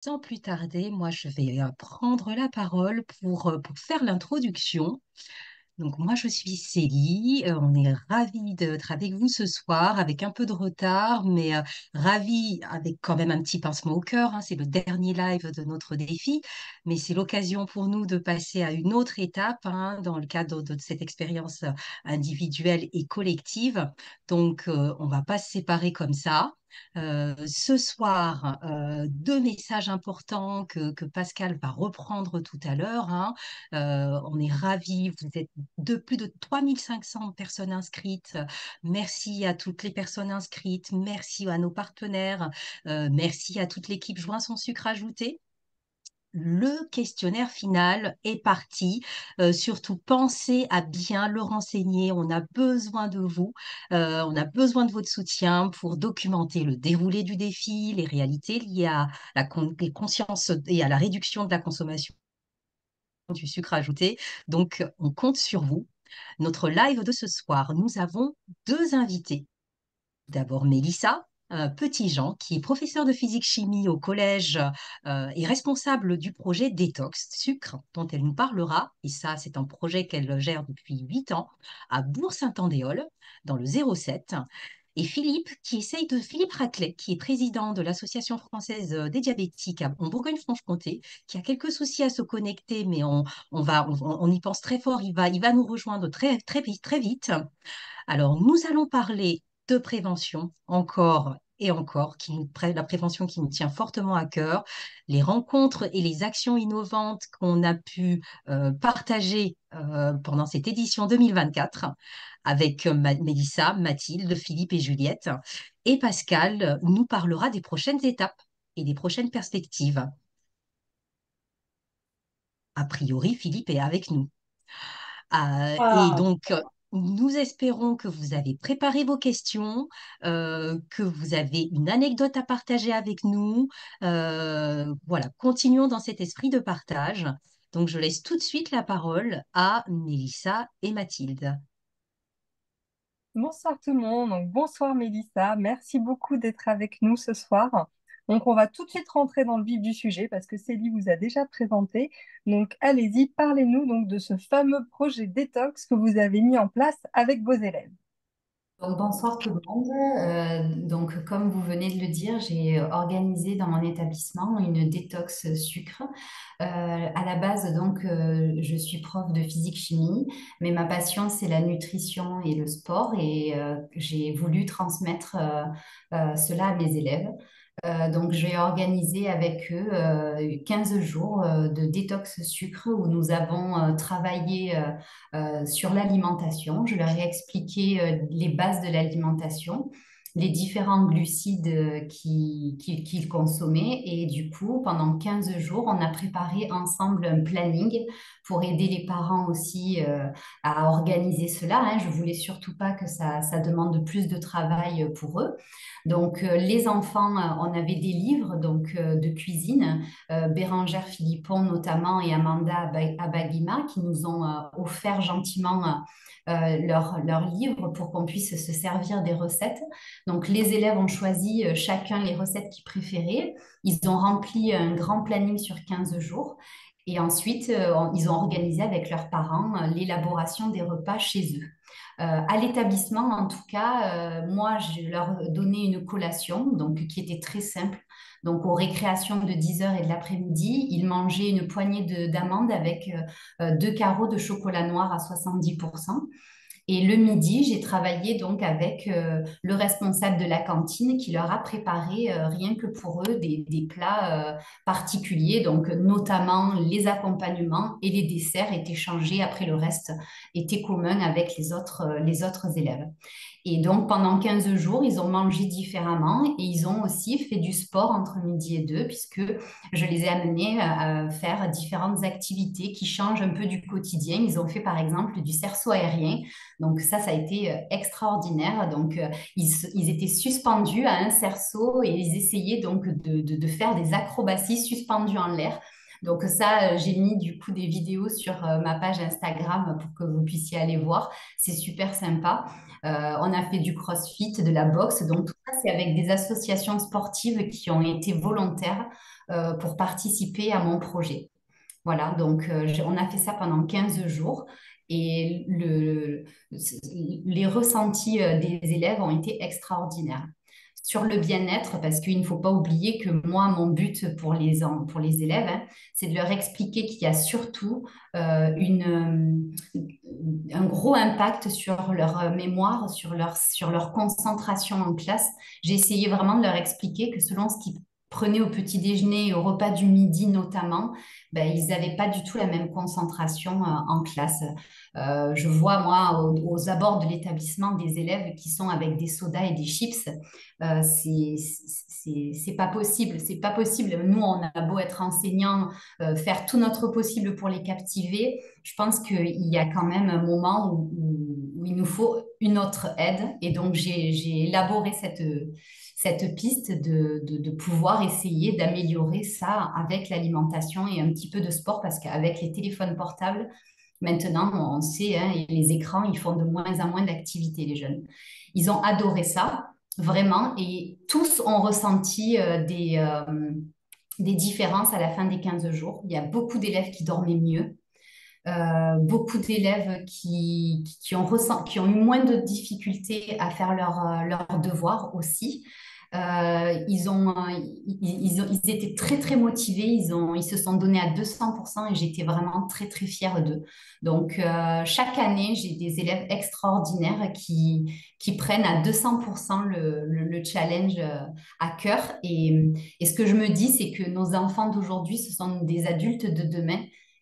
Sans plus tarder, moi, je vais prendre la parole pour faire l'introduction. Donc, moi, je suis Célie. On est ravis d'être avec vous ce soir, avec un peu de retard, mais ravis avec quand même un petit pincement au cœur, hein. C'est le dernier live de notre défi, mais c'est l'occasion pour nous de passer à une autre étape, hein, dans le cadre de cette expérience individuelle et collective. Donc, on va pas se séparer comme ça. Ce soir, deux messages importants que Pascal va reprendre tout à l'heure, hein. On est ravis, vous êtes de plus de 3500 personnes inscrites. Merci à toutes les personnes inscrites, merci à nos partenaires, merci à toute l'équipe Joint son sucre ajouté. Le questionnaire final est parti. Surtout, pensez à bien le renseigner. On a besoin de vous. On a besoin de votre soutien pour documenter le déroulé du défi, les réalités liées à les consciences et à la réduction de la consommation du sucre ajouté. Donc, on compte sur vous. Notre live de ce soir, nous avons deux invités. D'abord, Mélissa Petit-Jean, qui est professeure de physique-chimie au collège et responsable du projet Détox Sucre, dont elle nous parlera. Et ça, c'est un projet qu'elle gère depuis 8 ans à Bourg-Saint-Andéol, dans le 07. Et Philippe Raclet, qui est président de l'Association française des diabétiques en Bourgogne-Franche-Comté, qui a quelques soucis à se connecter, mais on y pense très fort. Il va nous rejoindre très, très vite, très vite. Alors, nous allons parler de prévention encore et encore, la prévention qui nous tient fortement à cœur, les rencontres et les actions innovantes qu'on a pu partager pendant cette édition 2024 avec Mélissa, Mathilde, Philippe et Juliette. Et Pascal nous parlera des prochaines étapes et des prochaines perspectives. A priori, Philippe est avec nous. Et Ah, donc, nous espérons que vous avez préparé vos questions, que vous avez une anecdote à partager avec nous. Voilà, continuons dans cet esprit de partage. Donc, je laisse tout de suite la parole à Mélissa et Mathilde. bonsoir tout le monde. Donc, bonsoir Mélissa. Merci beaucoup d'être avec nous ce soir. Donc, on va tout de suite rentrer dans le vif du sujet parce que Célie vous a déjà présenté. Donc, allez-y, parlez-nous donc de ce fameux projet détox que vous avez mis en place avec vos élèves. Donc, bonsoir tout le monde. Donc, comme vous venez de le dire, j'ai organisé dans mon établissement une détox sucre. À la base, donc, je suis prof de physique-chimie, mais ma passion, c'est la nutrition et le sport, et j'ai voulu transmettre cela à mes élèves. Donc, j'ai organisé avec eux 15 jours de détox sucre où nous avons travaillé sur l'alimentation. Je leur ai expliqué les bases de l'alimentation, les différents glucides qu'ils consommaient. Et du coup, pendant 15 jours, on a préparé ensemble un planning pour aider les parents aussi à organiser cela, hein. Je voulais surtout pas que ça demande plus de travail pour eux. Donc, les enfants, on avait des livres donc, de cuisine, Bérangère Philippon notamment et Amanda Abagima qui nous ont offert gentiment leurs livres pour qu'on puisse se servir des recettes. Donc, les élèves ont choisi chacun les recettes qu'ils préféraient. Ils ont rempli un grand planning sur 15 jours. Et ensuite, ils ont organisé avec leurs parents l'élaboration des repas chez eux. À l'établissement, en tout cas, moi, je leur donnais une collation donc, qui était très simple. Donc, aux récréations de 10 heures et de l'après-midi, ils mangeaient une poignée d'amandes avec deux carreaux de chocolat noir à 70%. Et le midi, j'ai travaillé donc avec le responsable de la cantine qui leur a préparé rien que pour eux des plats particuliers. Donc, notamment les accompagnements et les desserts étaient changés. Après, le reste était commun avec les autres élèves. Et donc, pendant 15 jours, ils ont mangé différemment et ils ont aussi fait du sport entre midi et deux, puisque je les ai amenés à faire différentes activités qui changent un peu du quotidien. Ils ont fait, par exemple, du cerceau aérien. Donc, ça a été extraordinaire. Donc, ils étaient suspendus à un cerceau et ils essayaient donc de faire des acrobaties suspendues en l'air. Donc ça, j'ai mis du coup des vidéos sur ma page Instagram pour que vous puissiez aller voir. C'est super sympa. On a fait du CrossFit, de la boxe. Donc tout ça, c'est avec des associations sportives qui ont été volontaires pour participer à mon projet. Voilà, donc on a fait ça pendant 15 jours et les ressentis des élèves ont été extraordinaires. Sur le bien-être, parce qu'il ne faut pas oublier que moi, mon but pour les élèves, hein, c'est de leur expliquer qu'il y a surtout un gros impact sur leur mémoire, sur leur concentration en classe. J'ai essayé vraiment de leur expliquer que selon ce qu'ils prenaient au petit déjeuner et au repas du midi notamment, ben, ils n'avaient pas du tout la même concentration en classe. Je vois, moi, aux abords de l'établissement, des élèves qui sont avec des sodas et des chips. C'est pas possible. C'est pas possible. Nous, on a beau être enseignants, faire tout notre possible pour les captiver. Je pense qu'il y a quand même un moment où il nous faut une autre aide. Et donc, j'ai élaboré cette piste de pouvoir essayer d'améliorer ça avec l'alimentation et un petit peu de sport parce qu'avec les téléphones portables, maintenant, on sait, hein, et les écrans, ils font de moins en moins d'activité, les jeunes. Ils ont adoré ça, vraiment, et tous ont ressenti des différences à la fin des 15 jours. Il y a beaucoup d'élèves qui dormaient mieux, beaucoup d'élèves qui ont eu moins de difficultés à faire leurs devoirs aussi. Ils étaient très, très motivés. Ils se sont donnés à 200% et j'étais vraiment très, très fière d'eux. Donc, chaque année, j'ai des élèves extraordinaires qui prennent à 200% le challenge à cœur. Et ce que je me dis, c'est que nos enfants d'aujourd'hui, ce sont des adultes de demain.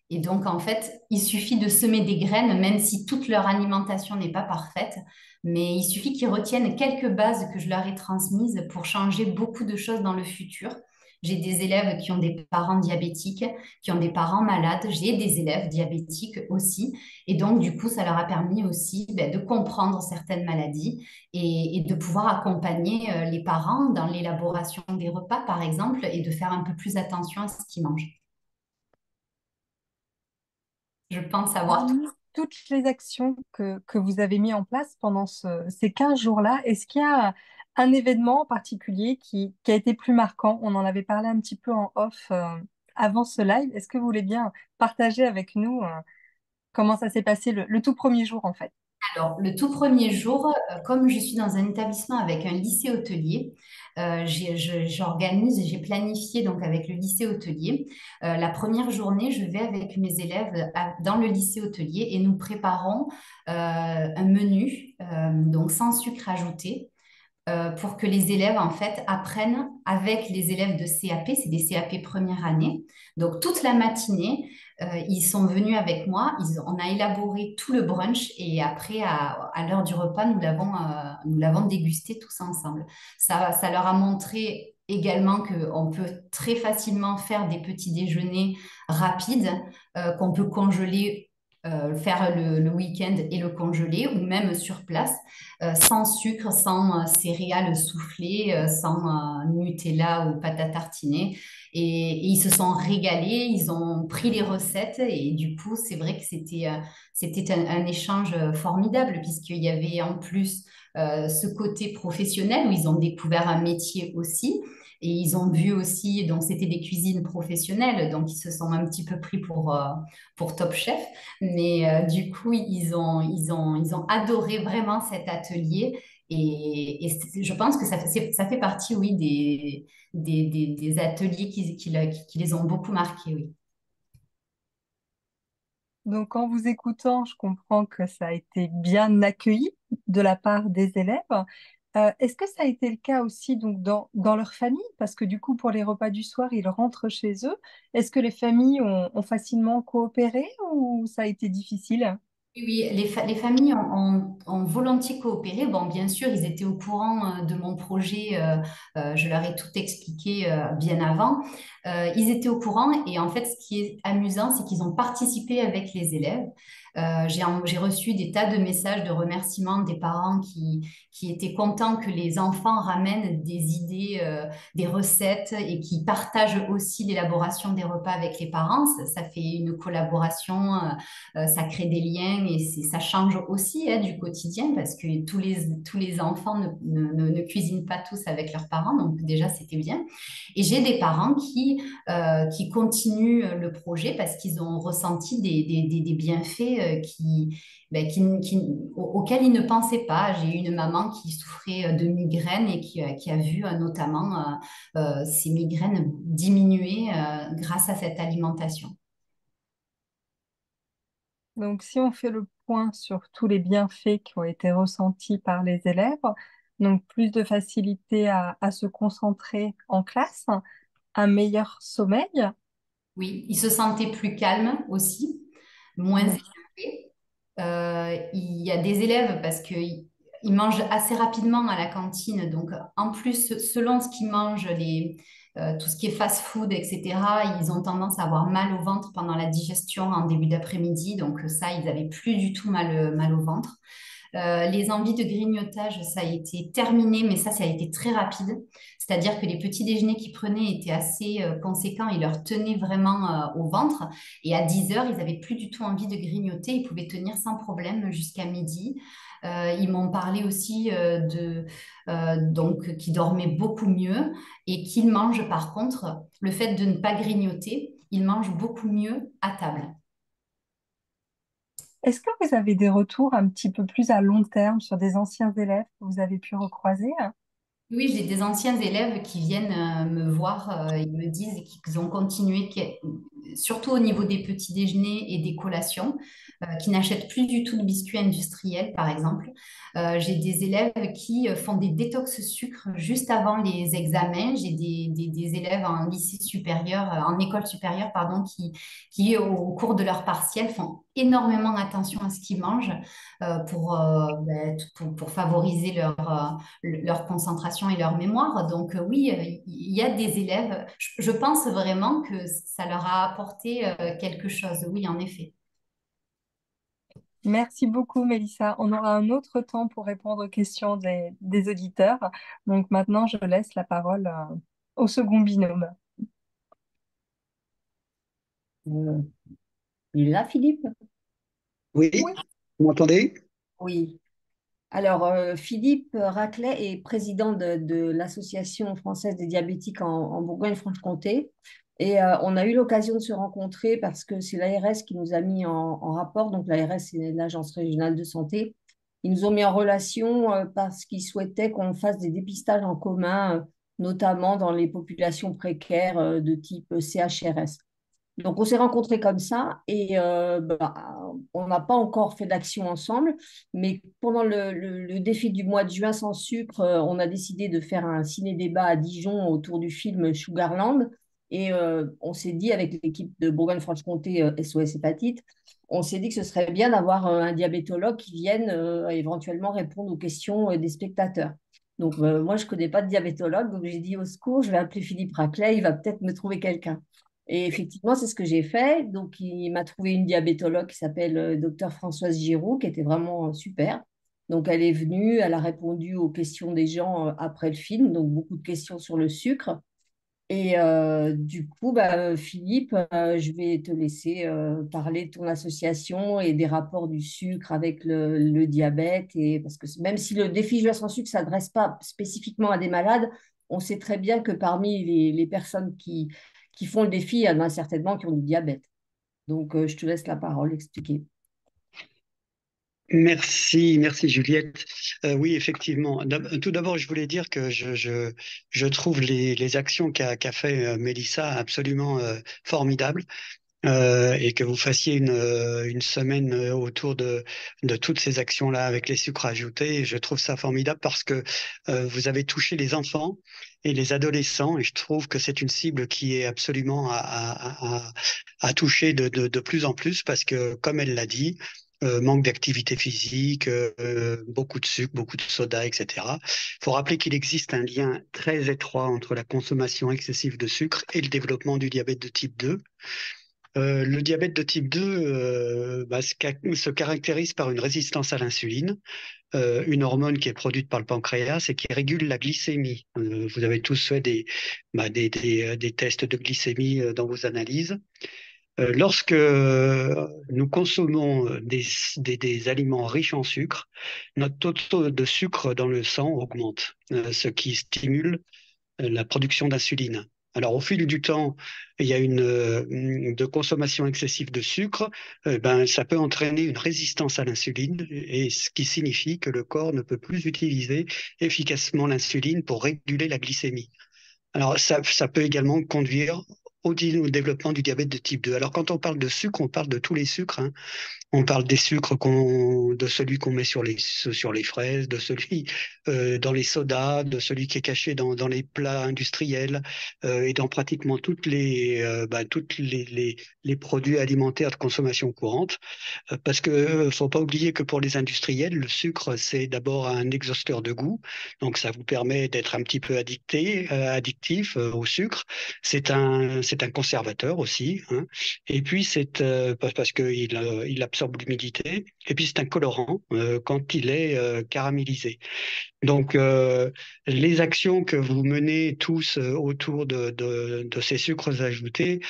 Et donc, en fait, il suffit de semer des graines, même si toute leur alimentation n'est pas parfaite, mais il suffit qu'ils retiennent quelques bases que je leur ai transmises pour changer beaucoup de choses dans le futur. J'ai des élèves qui ont des parents diabétiques, qui ont des parents malades. J'ai des élèves diabétiques aussi. Et donc, du coup, ça leur a permis aussi ben, de comprendre certaines maladies et de pouvoir accompagner les parents dans l'élaboration des repas, par exemple, et de faire un peu plus attention à ce qu'ils mangent. Je pense avoir tout. Parmi toutes les actions que vous avez mis en place pendant ces 15 jours-là, est-ce qu'il y a un événement en particulier qui a été plus marquant? On en avait parlé un petit peu en off avant ce live. Est-ce que vous voulez bien partager avec nous comment ça s'est passé le tout premier jour en fait? Alors, le tout premier jour, comme je suis dans un établissement avec un lycée hôtelier, j'organise, j'ai planifié donc avec le lycée hôtelier. La première journée, je vais avec mes élèves dans le lycée hôtelier et nous préparons un menu, donc sans sucre ajouté, pour que les élèves, en fait, apprennent avec les élèves de CAP, c'est des CAP première année. Donc, toute la matinée, ils sont venus avec moi, on a élaboré tout le brunch et après, à l'heure du repas, nous l'avons dégusté tous ensemble. Ça leur a montré également qu'on peut très facilement faire des petits déjeuners rapides, qu'on peut congeler, faire le week-end et le congeler, ou même sur place sans sucre, sans céréales soufflées, sans Nutella ou pâte à tartiner. Et ils se sont régalés, ils ont pris les recettes et du coup, c'est vrai que c'était un échange formidable puisqu'il y avait en plus ce côté professionnel où ils ont découvert un métier aussi. Et ils ont vu aussi, donc c'était des cuisines professionnelles, donc ils se sont un petit peu pris pour Top Chef. Mais du coup, ils ont adoré vraiment cet atelier. Je pense que ça fait partie, oui, des ateliers qui les ont beaucoup marqués, oui. Donc en vous écoutant, je comprends que ça a été bien accueilli de la part des élèves. Est-ce que ça a été le cas aussi donc dans leur famille? Parce que du coup, pour les repas du soir, ils rentrent chez eux. Est-ce que les familles ont facilement coopéré ou ça a été difficile? Oui, oui, les familles ont volontiers coopéré. Bon, bien sûr, ils étaient au courant de mon projet. Je leur ai tout expliqué bien avant. Ils étaient au courant et en fait, ce qui est amusant, c'est qu'ils ont participé avec les élèves. J'ai reçu des tas de messages de remerciements des parents qui étaient contents que les enfants ramènent des idées, des recettes et qui partagent aussi l'élaboration des repas avec les parents. Ça fait une collaboration, ça crée des liens et ça change aussi du quotidien parce que tous les enfants ne cuisinent pas tous avec leurs parents. Donc déjà, c'était bien. Et j'ai des parents qui continuent le projet parce qu'ils ont ressenti des bienfaits ben, auxquels ils ne pensaient pas. J'ai eu une maman qui souffrait de migraines et qui a vu notamment ses migraines diminuer grâce à cette alimentation. Donc, si on fait le point sur tous les bienfaits qui ont été ressentis par les élèves, donc plus de facilité à se concentrer en classe, un meilleur sommeil. Oui, ils se sentaient plus calmes aussi, moins Mhm. énervés. Il y a des élèves parce qu'ils ils mangent assez rapidement à la cantine. Donc, en plus, selon ce qu'ils mangent, tout ce qui est fast-food, etc., ils ont tendance à avoir mal au ventre pendant la digestion en début d'après-midi. Donc, ça, ils n'avaient plus du tout mal au ventre. Les envies de grignotage, ça a été terminé, mais ça a été très rapide. C'est-à-dire que les petits déjeuners qu'ils prenaient étaient assez conséquents, ils leur tenaient vraiment au ventre. Et à 10 heures, ils n'avaient plus du tout envie de grignoter, ils pouvaient tenir sans problème jusqu'à midi. Ils m'ont parlé aussi donc qu'ils dormaient beaucoup mieux et qu'ils mangent par contre, le fait de ne pas grignoter, ils mangent beaucoup mieux à table. Est-ce que vous avez des retours un petit peu plus à long terme sur des anciens élèves que vous avez pu recroiser? Oui, j'ai des anciens élèves qui viennent me voir, ils me disent qu'ils ont continué, surtout au niveau des petits déjeuners et des collations, qui n'achètent plus du tout de biscuits industriels, par exemple. J'ai des élèves qui font des détox sucre juste avant les examens. J'ai des élèves en lycée supérieur, en école supérieure, pardon, au cours de leur partiel, font énormément attention à ce qu'ils mangent pour favoriser leur concentration et leur mémoire. Donc oui, il y a des élèves, je pense vraiment que ça leur a apporté quelque chose, oui, en effet. Merci beaucoup, Mélissa. On aura un autre temps pour répondre aux questions des auditeurs. Donc maintenant, je laisse la parole au second binôme. Euh, il est là, Philippe? Oui, Oui. vous m'entendez? Oui. Alors, Philippe Raclet est président de l'Association française des diabétiques en Bourgogne-Franche-Comté. Et on a eu l'occasion de se rencontrer parce que c'est l'ARS qui nous a mis en rapport. Donc, l'ARS, c'est l'Agence régionale de santé. Ils nous ont mis en relation parce qu'ils souhaitaient qu'on fasse des dépistages en commun, notamment dans les populations précaires de type CHRS. Donc, on s'est rencontrés comme ça et on n'a pas encore fait d'action ensemble, mais pendant le défi du mois de juin sans sucre, on a décidé de faire un ciné-débat à Dijon autour du film Sugarland et on s'est dit avec l'équipe de Bourgogne-Franche-Comté SOS Hépatite, on s'est dit que ce serait bien d'avoir un diabétologue qui vienne éventuellement répondre aux questions des spectateurs. Donc, moi, je ne connais pas de diabétologue, donc j'ai dit au secours, je vais appeler Philippe Raclay, il va peut-être me trouver quelqu'un. Et effectivement, c'est ce que j'ai fait. Donc, il m'a trouvé une diabétologue qui s'appelle docteur Françoise Giroux, qui était vraiment super. Donc, elle est venue, elle a répondu aux questions des gens après le film, donc beaucoup de questions sur le sucre. Et du coup, Philippe, je vais te laisser parler de ton association et des rapports du sucre avec le diabète. Et, parce que même si le défi Jouer sans sucre ne s'adresse pas spécifiquement à des malades, on sait très bien que parmi les personnes qui font le défi, il y en a certainement qui ont du diabète. Donc, je te laisse la parole expliquer. Merci Juliette. Oui, effectivement. Tout d'abord, je voulais dire que je trouve les actions qu'a fait Mélissa absolument formidables. Et que vous fassiez une semaine autour de toutes ces actions-là avec les sucres ajoutés. Je trouve ça formidable parce que vous avez touché les enfants et les adolescents et je trouve que c'est une cible qui est absolument à toucher de plus en plus parce que, comme elle l'a dit, manque d'activité physique, beaucoup de sucre, beaucoup de soda, etc. Il faut rappeler qu'il existe un lien très étroit entre la consommation excessive de sucre et le développement du diabète de type 2. Le diabète de type 2 se caractérise par une résistance à l'insuline, une hormone qui est produite par le pancréas et qui régule la glycémie. Vous avez tous fait des tests de glycémie dans vos analyses. Lorsque nous consommons des aliments riches en sucre, notre taux de sucre dans le sang augmente, ce qui stimule la production d'insuline. Alors, au fil du temps, il y a de consommation excessive de sucre, ça peut entraîner une résistance à l'insuline, et ce qui signifie que le corps ne peut plus utiliser efficacement l'insuline pour réguler la glycémie. Alors, ça peut également conduire au développement du diabète de type 2. Alors, quand on parle de sucre, on parle de tous les sucres, hein. On parle des sucres de celui qu'on met sur les fraises, de celui dans les sodas, de celui qui est caché dans les plats industriels et dans pratiquement les produits alimentaires de consommation courante. Parce que faut pas oublier que pour les industriels, le sucre, c'est d'abord un exhausteur de goût. Donc, ça vous permet d'être un petit peu addictif au sucre. C'est un conservateur aussi, hein. Et puis, parce qu'il il absorbe l'humidité. Et puis, c'est un colorant quand il est caramélisé. Donc, les actions que vous menez tous autour de ces sucres ajoutés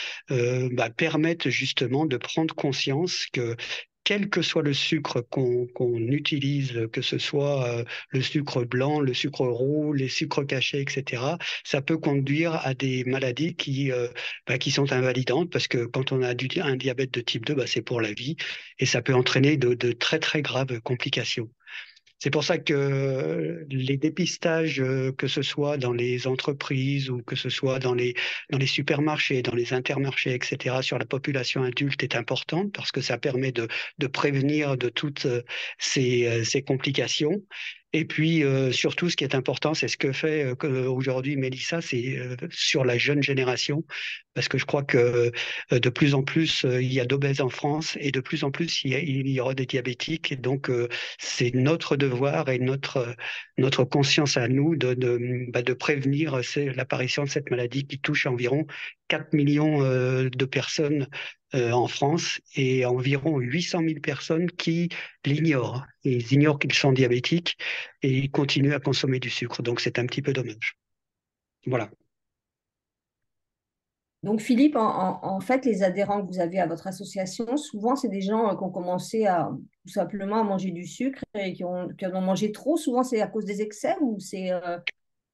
permettent justement de prendre conscience que quel que soit le sucre qu'on utilise, que ce soit le sucre blanc, le sucre roux, les sucres cachés, etc., ça peut conduire à des maladies qui sont invalidantes parce que quand on a un diabète de type 2, c'est pour la vie et ça peut entraîner de très, très graves complications. C'est pour ça que les dépistages, que ce soit dans les entreprises ou que ce soit dans les supermarchés, dans les intermarchés, etc., sur la population adulte est important parce que ça permet de prévenir de toutes ces complications. Et puis, surtout, ce qui est important, c'est ce que fait aujourd'hui Mélissa, c'est sur la jeune génération, parce que je crois que de plus en plus, il y a d'obèses en France et de plus en plus, il y aura des diabétiques. Et donc, c'est notre devoir et notre conscience à nous de prévenir l'apparition de cette maladie qui touche environ 4 millions de personnes en France et environ 800 000 personnes qui l'ignorent. Ils ignorent qu'ils sont diabétiques et ils continuent à consommer du sucre. Donc c'est un petit peu dommage. Voilà. Donc, Philippe, en fait, les adhérents que vous avez à votre association, souvent, c'est des gens qui ont commencé à tout simplement à manger du sucre et qui en ont mangé trop. Souvent, c'est à cause des excès ou c'est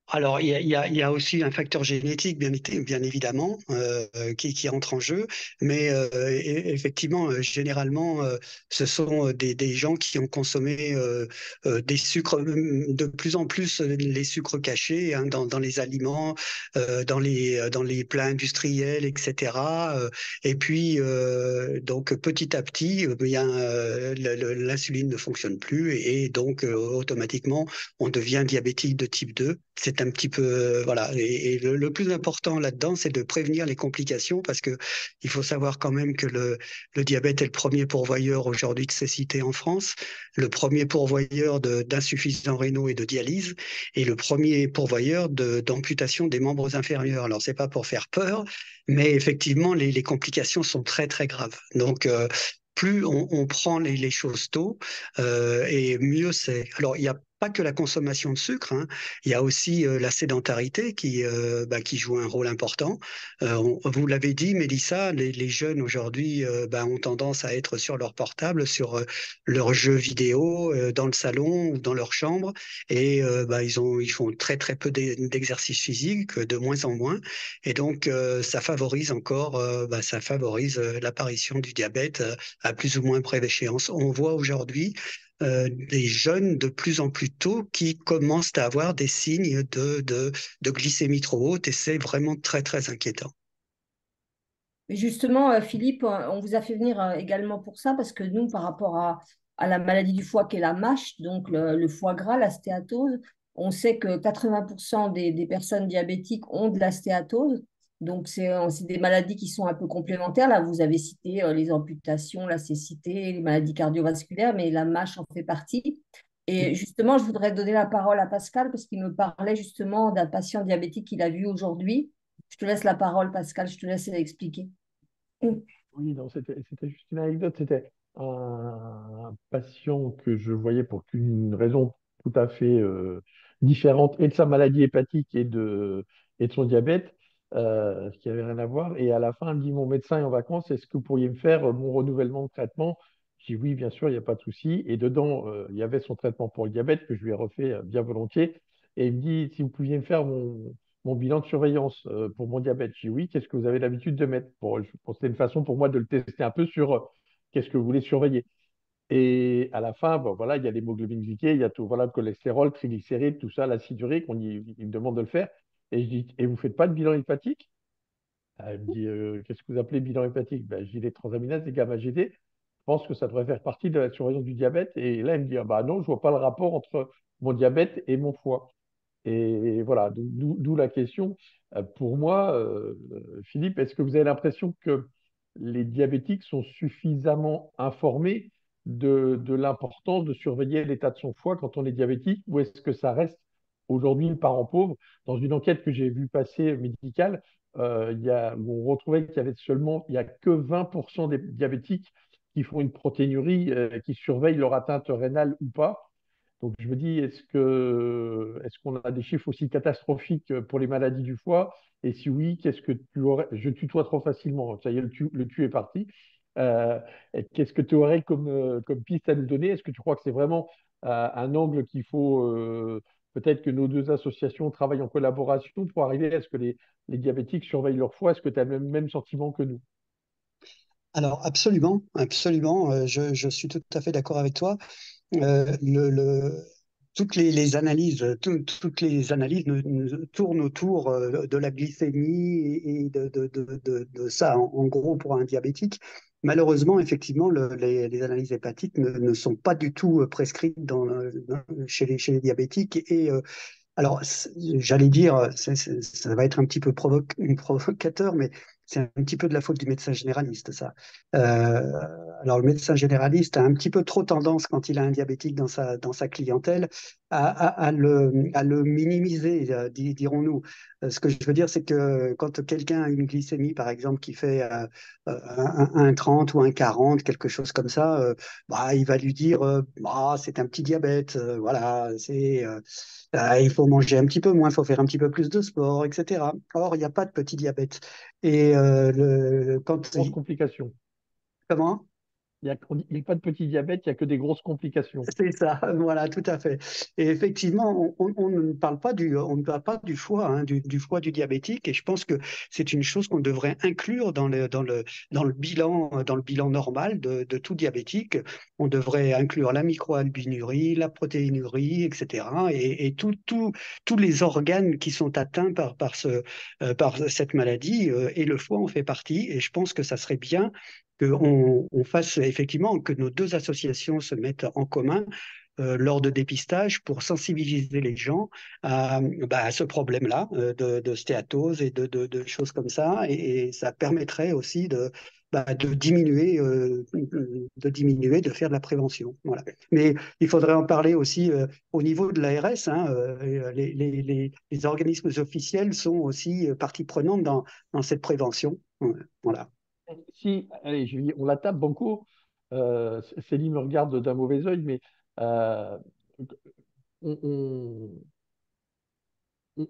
Alors, il y a aussi un facteur génétique, bien évidemment, qui entre en jeu. Mais effectivement, généralement, ce sont des gens qui ont consommé des sucres, de plus en plus les sucres cachés hein, dans les aliments, dans les plats industriels, etc. Et puis, donc, petit à petit, l'insuline ne fonctionne plus et donc, automatiquement, on devient diabétique de type 2. C'est un petit peu, voilà. Et le plus important là-dedans, c'est de prévenir les complications parce que il faut savoir quand même que le diabète est le premier pourvoyeur aujourd'hui de cécité en France, le premier pourvoyeur d'insuffisants rénaux et de dialyse, et le premier pourvoyeur d'amputation des membres inférieurs. Alors, c'est pas pour faire peur, mais effectivement, les complications sont très, très graves. Donc, plus on prend les choses tôt, et mieux c'est. Alors, il n'y a pas que la consommation de sucre, hein. Il y a aussi la sédentarité qui joue un rôle important. Vous l'avez dit, Mélissa, les jeunes aujourd'hui ont tendance à être sur leur portable, sur leurs jeux vidéo, dans le salon ou dans leur chambre, et ils font très très peu d'exercice physique, de moins en moins, et donc ça favorise l'apparition du diabète à plus ou moins brève échéance. On voit aujourd'hui des jeunes de plus en plus tôt qui commencent à avoir des signes de glycémie trop haute et c'est vraiment très, très inquiétant. Mais justement, Philippe, on vous a fait venir également pour ça, parce que nous, par rapport à la maladie du foie qui est la MASH, donc le foie gras, la stéatose, on sait que 80% des personnes diabétiques ont de la stéatose. Donc, c'est des maladies qui sont un peu complémentaires. Là, vous avez cité les amputations, la cécité, les maladies cardiovasculaires, mais la MASH en fait partie. Et justement, je voudrais donner la parole à Pascal, parce qu'il me parlait justement d'un patient diabétique qu'il a vu aujourd'hui. Je te laisse la parole, Pascal, je te laisse expliquer. Oui, non, c'était juste une anecdote. C'était un patient que je voyais pour une raison tout à fait différente et de sa maladie hépatique et de son diabète, ce qui avait rien à voir. Et à la fin, elle me dit, mon médecin est en vacances, est-ce que vous pourriez me faire mon renouvellement de traitement? Je dis oui, bien sûr, il n'y a pas de souci. Et dedans, il y avait son traitement pour le diabète que je lui ai refait bien volontiers. Et il me dit, si vous pouviez me faire mon bilan de surveillance pour mon diabète. Je dis oui, qu'est-ce que vous avez l'habitude de mettre c'était une façon pour moi de le tester un peu sur qu'est-ce que vous voulez surveiller. Et à la fin, bon, voilà, il y a l'hémoglobine glycée, il y a tout, voilà, le cholestérol, triglycérides, tout ça, l'acide urique, il me demande de le faire. Et je dis, et vous faites pas de bilan hépatique? Elle me dit, qu'est-ce que vous appelez bilan hépatique? Ben, je dis les transaminases, les gamma-GT. Je pense que ça devrait faire partie de la surveillance du diabète. Et là, elle me dit, ah, bah non, je vois pas le rapport entre mon diabète et mon foie. Et voilà, donc d'où la question. Pour moi, Philippe, est-ce que vous avez l'impression que les diabétiques sont suffisamment informés de l'importance de surveiller l'état de son foie quand on est diabétique, ou est-ce que ça reste aujourd'hui le parent pauvre? Dans une enquête que j'ai vue passer médicale, où on retrouvait qu'il y avait seulement, il y a que 20% des diabétiques qui font une protéinurie, qui surveillent leur atteinte rénale ou pas. Donc je me dis, est-ce qu'on a des chiffres aussi catastrophiques pour les maladies du foie? Et si oui, qu'est-ce que tu aurais? Je tutoie trop facilement, ça y est, le tu est parti. Et qu'est-ce que tu aurais comme piste à nous donner? Est-ce que tu crois que c'est vraiment un angle qu'il faut, peut-être que nos deux associations travaillent en collaboration pour arriver à ce que les diabétiques surveillent leur foie? Est-ce que tu as le même sentiment que nous? Alors absolument, absolument, je suis tout à fait d'accord avec toi. Toutes les analyses, toutes les analyses tournent autour de la glycémie et de ça, en gros, pour un diabétique. Malheureusement, effectivement, les analyses hépatiques ne sont pas du tout prescrites chez les diabétiques. Alors, j'allais dire, ça va être un petit peu provocateur, mais c'est un petit peu de la faute du médecin généraliste, ça. Euh, alors, le médecin généraliste a un petit peu trop tendance, quand il a un diabétique dans sa clientèle, à le minimiser, dirons-nous. Ce que je veux dire, c'est que quand quelqu'un a une glycémie, par exemple, qui fait un 30 ou un 40, quelque chose comme ça, bah, il va lui dire, bah, c'est un petit diabète, voilà, il faut manger un petit peu moins, il faut faire un petit peu plus de sport, etc. Or, il n'y a pas de petit diabète. Et Grosse complication. comment? Il n'y a pas de petit diabète, il n'y a que des grosses complications. C'est ça, voilà, tout à fait. Et effectivement, on ne parle pas on ne parle pas du foie, hein, du foie du diabétique. Et je pense que c'est une chose qu'on devrait inclure dans le bilan normal de tout diabétique. On devrait inclure la microalbinurie, la protéinurie, etc. Tous les organes qui sont atteints par cette maladie, et le foie en fait partie. Et je pense que ça serait bien on fasse effectivement que nos deux associations se mettent en commun lors de dépistage pour sensibiliser les gens à ce problème-là de stéatose et de choses comme ça. Et ça permettrait aussi de diminuer, de faire de la prévention. Voilà. Mais il faudrait en parler aussi au niveau de l'ARS. Hein, les organismes officiels sont aussi partie prenante dans cette prévention. Voilà. Si, allez, on la tape, Banco. Céline me regarde d'un mauvais œil, mais euh, on, on-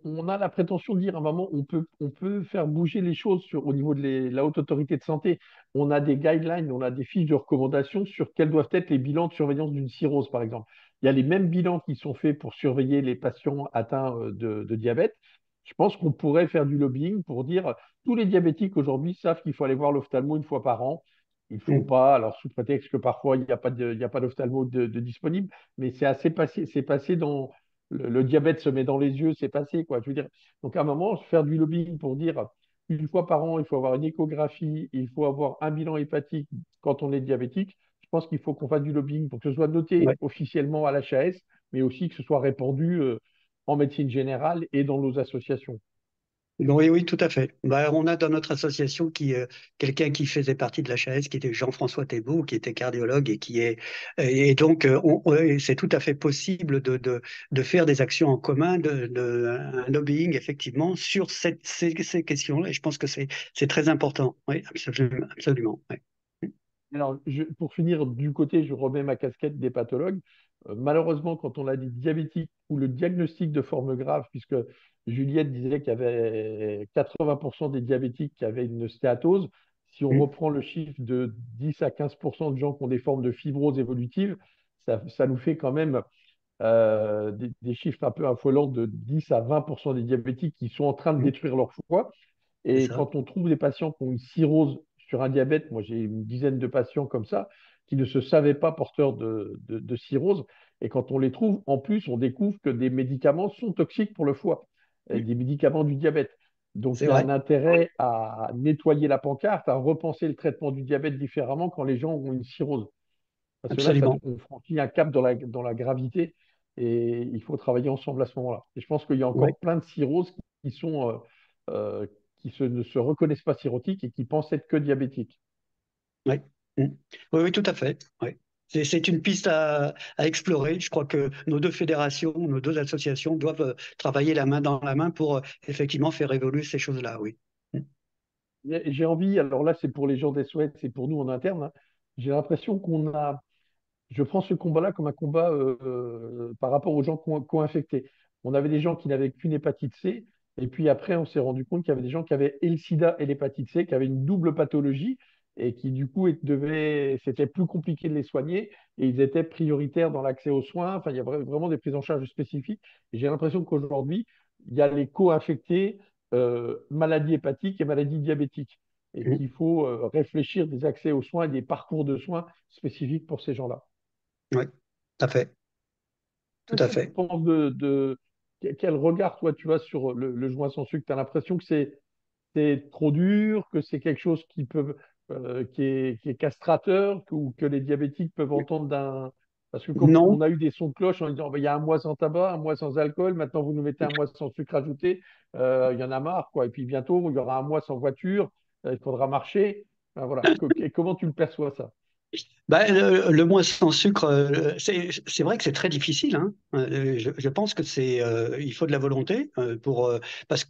on a la prétention de dire à un moment, on peut faire bouger les choses au niveau de la haute autorité de santé. On a des guidelines, on a des fiches de recommandations sur quels doivent être les bilans de surveillance d'une cirrhose, par exemple. Il y a les mêmes bilans qui sont faits pour surveiller les patients atteints de diabète. Je pense qu'on pourrait faire du lobbying pour dire tous les diabétiques aujourd'hui savent qu'il faut aller voir l'ophtalmo une fois par an. Ils ne le font Mm. pas, alors sous prétexte que parfois il n'y a pas d'ophtalmo de disponible, mais c'est passé dans, le diabète se met dans les yeux, c'est passé, quoi. Je veux dire, donc à un moment, faire du lobbying pour dire une fois par an, il faut avoir une échographie, il faut avoir un bilan hépatique quand on est diabétique. Je pense qu'il faut qu'on fasse du lobbying pour que ce soit noté Ouais. officiellement à l'HAS, mais aussi que ce soit répandu en médecine générale et dans nos associations. Oui, oui, tout à fait. Bah, on a dans notre association quelqu'un qui faisait partie de l'HAS, qui était Jean-François Thébault, qui était cardiologue et donc c'est tout à fait possible de faire des actions en commun, un lobbying effectivement sur ces questions-là. Et je pense que c'est très important. Oui, absolument, absolument. Ouais. Alors, pour finir, du côté, je remets ma casquette des pathologues. Malheureusement, quand on a dit diabétique ou le diagnostic de forme grave, puisque Juliette disait qu'il y avait 80% des diabétiques qui avaient une stéatose, si on Mm. reprend le chiffre de 10 à 15% de gens qui ont des formes de fibrose évolutive, ça nous fait quand même des chiffres un peu affolants de 10 à 20% des diabétiques qui sont en train de Mm. détruire leur foie. C'est Et ça. quand on trouve des patients qui ont une cirrhose sur un diabète, moi j'ai une dizaine de patients comme ça, qui ne se savaient pas porteurs de cirrhose. Et quand on les trouve, en plus, on découvre que des médicaments sont toxiques pour le foie, et Mm. des médicaments du diabète. Donc C'est il y a un vrai. intérêt à nettoyer la pancarte, à repenser le traitement du diabète différemment quand les gens ont une cirrhose. Parce que là, Absolument. on franchit un cap dans la gravité et il faut travailler ensemble à ce moment-là. Et je pense qu'il y a Oui. encore plein de cirrhoses qui sont, ne se reconnaissent pas cirrhotiques et qui pensent être que diabétiques. Oui. Mm. Oui, oui, tout à fait. Oui. C'est une piste à explorer. Je crois que nos deux fédérations, nos deux associations doivent travailler la main dans la main pour effectivement faire évoluer ces choses-là. Oui. Mm. J'ai envie, alors là, c'est pour les gens des Suèdes, c'est pour nous en interne, hein. J'ai l'impression je prends ce combat-là comme un combat par rapport aux gens qui ont infecté. On avait des gens qui n'avaient qu'une hépatite C, et puis après, on s'est rendu compte qu'il y avait des gens qui avaient et le sida et l'hépatite C, qui avaient une double pathologie, et qui du coup c'était plus compliqué de les soigner, et ils étaient prioritaires dans l'accès aux soins. Enfin, il y a vraiment des prises en charge spécifiques. Et j'ai l'impression qu'aujourd'hui, il y a les co-infectés, maladies hépatiques et maladies diabétiques, et Mm. qu'il faut réfléchir des accès aux soins et des parcours de soins spécifiques pour ces gens-là. Oui, tout à fait. Tout Qu'est-ce à que tu fait. penses quel regard toi tu as sur le joint sans sucre? Tu as l'impression que c'est trop dur, que c'est quelque chose qui est castrateur, ou que les diabétiques peuvent entendre d'un. Parce que comme Non. on a eu des sons de cloche en disant, ben, il y a un mois sans tabac, un mois sans alcool, maintenant vous nous mettez un mois sans sucre ajouté, il y en a marre, quoi. Et puis bientôt, il y aura un mois sans voiture, il faudra marcher. Ben, voilà. Et comment tu le perçois ça? Bah, le moins sans sucre, c'est vrai que c'est très difficile, hein. Je pense que il faut de la volonté pour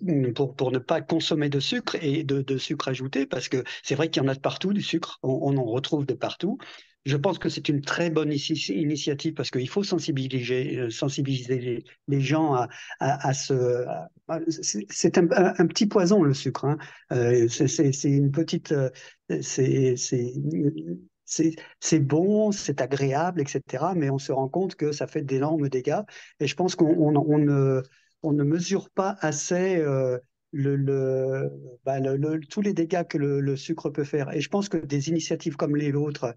ne pas consommer de sucre et de sucre ajouté, parce que c'est vrai qu'il y en a de partout du sucre, on en retrouve de partout. Je pense que c'est une très bonne initiative parce qu'il faut sensibiliser les gens à c'est un petit poison le sucre, hein. C'est une petite, c'est c'est bon, c'est agréable, etc. Mais on se rend compte que ça fait d'énormes dégâts. Et je pense on ne mesure pas assez tous les dégâts que le sucre peut faire. Et je pense que des initiatives comme les vôtres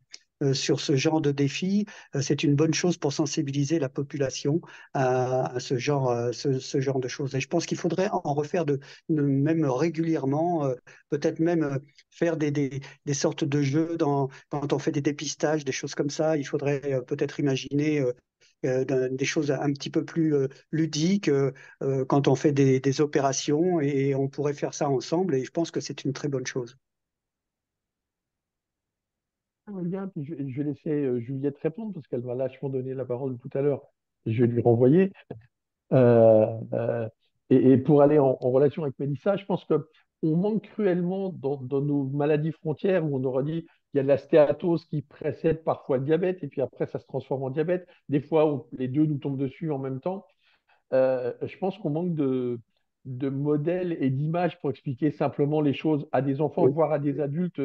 sur ce genre de défi, c'est une bonne chose pour sensibiliser la population à ce genre de choses. Et je pense qu'il faudrait en refaire même régulièrement, peut-être même faire des sortes de jeux quand on fait des dépistages, des choses comme ça. Il faudrait peut-être imaginer des choses un petit peu plus ludiques quand on fait des opérations et on pourrait faire ça ensemble et je pense que c'est une très bonne chose. Bien, puis je vais laisser Juliette répondre parce qu'elle m'a lâchement donné la parole tout à l'heure et je vais lui renvoyer. Euh, euh, et pour aller en relation avec Mélissa, je pense que on manque cruellement dans nos maladies frontières où on aurait dit il y a de la stéatose qui précède parfois le diabète et puis après ça se transforme en diabète. Des fois, les deux nous tombent dessus en même temps. Je pense qu'on manque de modèles et d'images pour expliquer simplement les choses à des enfants, Oui, voire à des adultes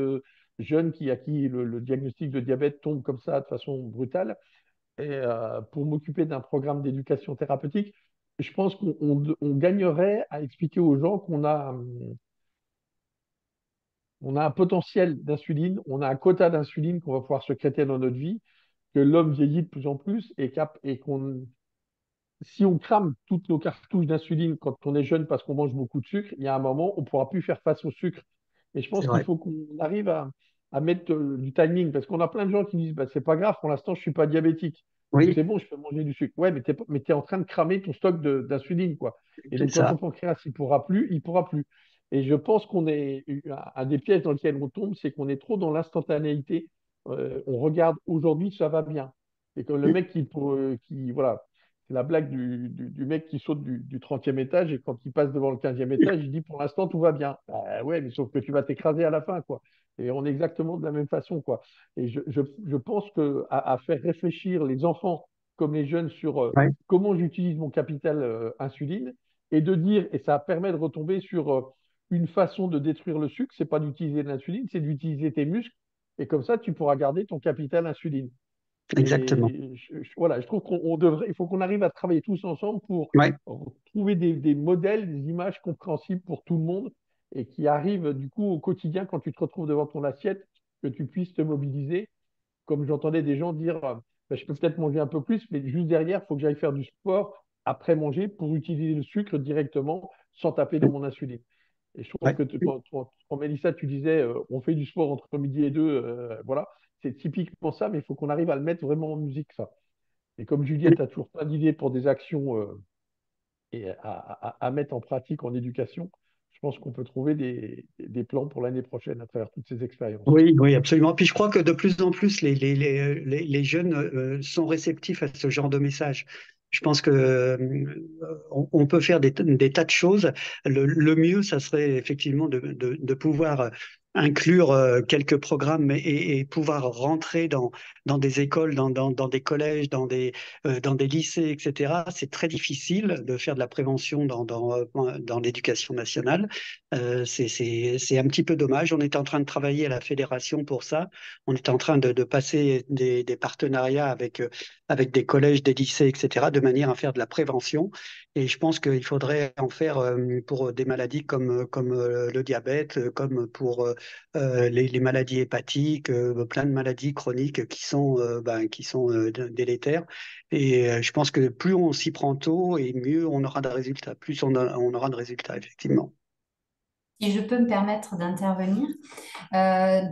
jeunes à qui le diagnostic de diabète tombe comme ça de façon brutale. Et pour m'occuper d'un programme d'éducation thérapeutique, je pense on gagnerait à expliquer aux gens on a un potentiel d'insuline, on a un quota d'insuline qu'on va pouvoir sécréter dans notre vie, que l'homme vieillit de plus en plus et qu'on si on crame toutes nos cartouches d'insuline quand on est jeune parce qu'on mange beaucoup de sucre, il y a un moment, on ne pourra plus faire face au sucre. Et je c'est pense qu'il vrai. faut qu'on arrive à mettre du timing parce qu'on a plein de gens qui disent bah, c'est pas grave, pour l'instant, je ne suis pas diabétique. Donc Oui, c'est bon, je peux manger du sucre. Ouais, mais t'es en train de cramer ton stock d'insuline, quoi. Et c'est donc quand ton ça. pancréas, il pourra plus, il pourra plus. Et je pense qu'on est un des pièges dans lesquels on tombe, c'est qu'on est trop dans l'instantanéité. On regarde aujourd'hui, ça va bien. Et comme le mec voilà, c'est la blague du mec qui saute du 30e étage et quand il passe devant le 15e étage, il dit pour l'instant tout va bien. Ouais, mais sauf que tu vas t'écraser à la fin, quoi. Et on est exactement de la même façon, quoi. Et je pense à faire réfléchir les enfants comme les jeunes sur Ouais, comment j'utilise mon capital insuline et de dire, et ça permet de retomber sur une façon de détruire le sucre, c'est pas d'utiliser de l'insuline, c'est d'utiliser tes muscles et comme ça tu pourras garder ton capital insuline. exactement. Et voilà, je trouve il faut qu'on arrive à travailler tous ensemble pour Ouais. trouver des modèles, des images compréhensibles pour tout le monde et qui arrivent du coup au quotidien quand tu te retrouves devant ton assiette, que tu puisses te mobiliser comme j'entendais des gens dire, ben, je peux peut-être manger un peu plus, mais juste derrière, il faut que j'aille faire du sport après manger pour utiliser le sucre directement sans taper dans mon insuline. Et je trouve Ouais. que quand Mélissa, tu disais, on fait du sport entre midi et deux, voilà, c'est typiquement ça, mais il faut qu'on arrive à le mettre vraiment en musique, ça. Et comme Juliette a toujours plein d'idées pour des actions et à mettre en pratique en éducation, je pense qu'on peut trouver des plans pour l'année prochaine à travers toutes ces expériences. Oui, oui, absolument. Puis je crois que de plus en plus, les jeunes sont réceptifs à ce genre de message. Je pense que on peut faire des tas de choses. Le mieux, ça serait effectivement de pouvoir inclure quelques programmes et pouvoir rentrer dans des écoles, dans des collèges, dans des lycées, etc. C'est très difficile de faire de la prévention dans l'éducation nationale. C'est un petit peu dommage. On est en train de travailler à la fédération pour ça. On est en train de passer des partenariats avec des collèges, des lycées, etc., de manière à faire de la prévention. Et je pense qu'il faudrait en faire pour des maladies comme le diabète, comme pour les maladies hépatiques, plein de maladies chroniques qui sont délétères. Et je pense que plus on s'y prend tôt et mieux on aura de résultats, on aura de résultats, effectivement. Si je peux me permettre d'intervenir,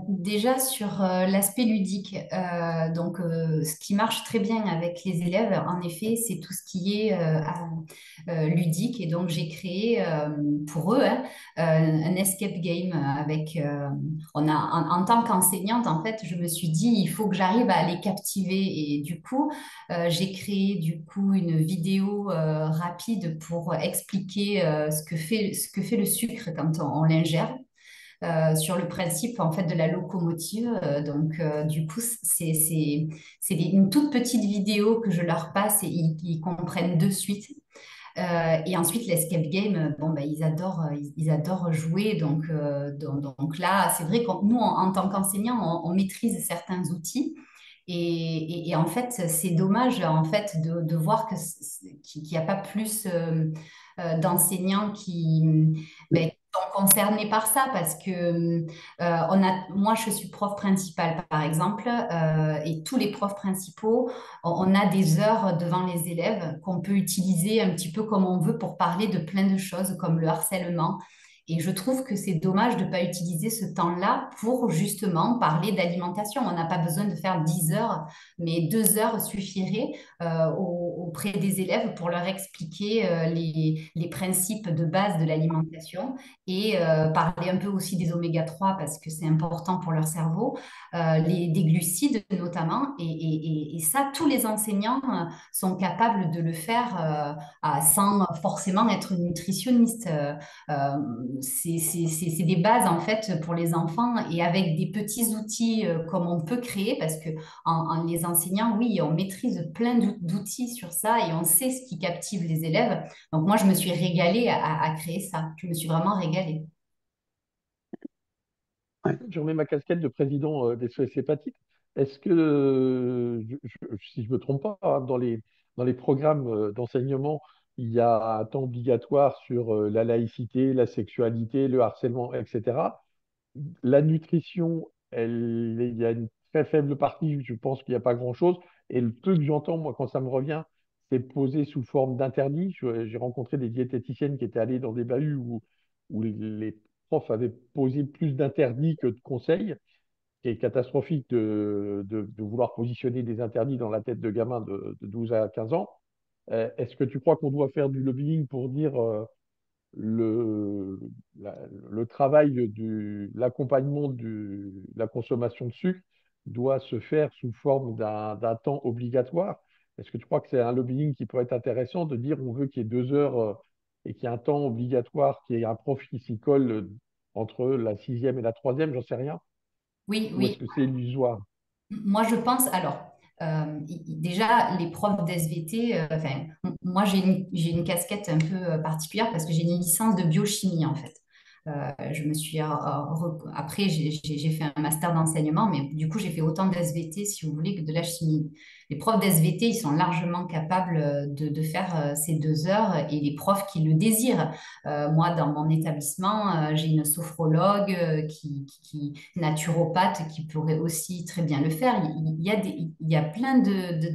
déjà sur l'aspect ludique, ce qui marche très bien avec les élèves, en effet, c'est tout ce qui est ludique. Et donc, j'ai créé pour eux un escape game en tant qu'enseignante, en fait, je me suis dit, il faut que j'arrive à les captiver. Et du coup, j'ai créé du coup une vidéo rapide pour expliquer ce que fait le sucre quand on l'ingère sur le principe en fait de la locomotive. Du coup, c'est une toute petite vidéo que je leur passe et ils comprennent de suite. Et ensuite, l'escape game, bon, ben, ils adorent jouer. Donc là, c'est vrai que nous, en tant qu'enseignants, on maîtrise certains outils. Et en fait, c'est dommage en fait de voir qu'il n'y a pas plus d'enseignants ben, qui sont concernés par ça parce que moi, je suis prof principale par exemple, et tous les profs principaux, on a des heures devant les élèves qu'on peut utiliser un petit peu comme on veut pour parler de plein de choses comme le harcèlement. Et je trouve que c'est dommage de ne pas utiliser ce temps-là pour justement parler d'alimentation. On n'a pas besoin de faire 10 heures, mais 2 heures suffirait auprès des élèves pour leur expliquer les principes de base de l'alimentation et parler un peu aussi des oméga 3 parce que c'est important pour leur cerveau, des glucides notamment. Et ça, tous les enseignants sont capables de le faire sans forcément être nutritionniste. Euh, c'est des bases en fait pour les enfants et avec des petits outils comme on peut créer parce que en les enseignants, oui, on maîtrise plein d'outils sur ça et on sait ce qui captive les élèves. Donc moi, je me suis régalée à créer ça. Je me suis vraiment régalée. Ouais. Je remets ma casquette de président des SOS Hépatite. Est-ce que, si je ne me trompe pas, hein, dans les programmes d'enseignement, il y a un temps obligatoire sur la laïcité, la sexualité, le harcèlement, etc. La nutrition, il y a une très faible partie, je pense qu'il n'y a pas grand-chose. Et le peu que j'entends, moi, quand ça me revient, c'est posé sous forme d'interdit. J'ai rencontré des diététiciennes qui étaient allées dans des bahuts où les profs avaient posé plus d'interdits que de conseils. qui est catastrophique de vouloir positionner des interdits dans la tête de gamins de 12 à 15 ans. Est-ce que tu crois qu'on doit faire du lobbying pour dire le, le travail l'accompagnement de la consommation de sucre doit se faire sous forme d'un temps obligatoire? Est-ce que tu crois que c'est un lobbying qui pourrait être intéressant de dire on veut qu'il y ait 2 heures et qu'il y ait un temps obligatoire, qu'il y ait un prof qui s'y colle entre la sixième et la troisième, j'en sais rien? Oui, Ou est-ce oui. que c'est illusoire? Moi, je pense, alors, déjà, les profs d'SVT, enfin, moi, j'ai une casquette un peu particulière parce que j'ai une licence de biochimie, en fait. Je me suis, après, j'ai fait un master d'enseignement, mais du coup, j'ai fait autant d'SVT, si vous voulez, que de la chimie. Les profs d'SVT, ils sont largement capables de faire ces 2 heures et les profs qui le désirent. Moi, dans mon établissement, j'ai une sophrologue naturopathe qui pourrait aussi très bien le faire. Il y a plein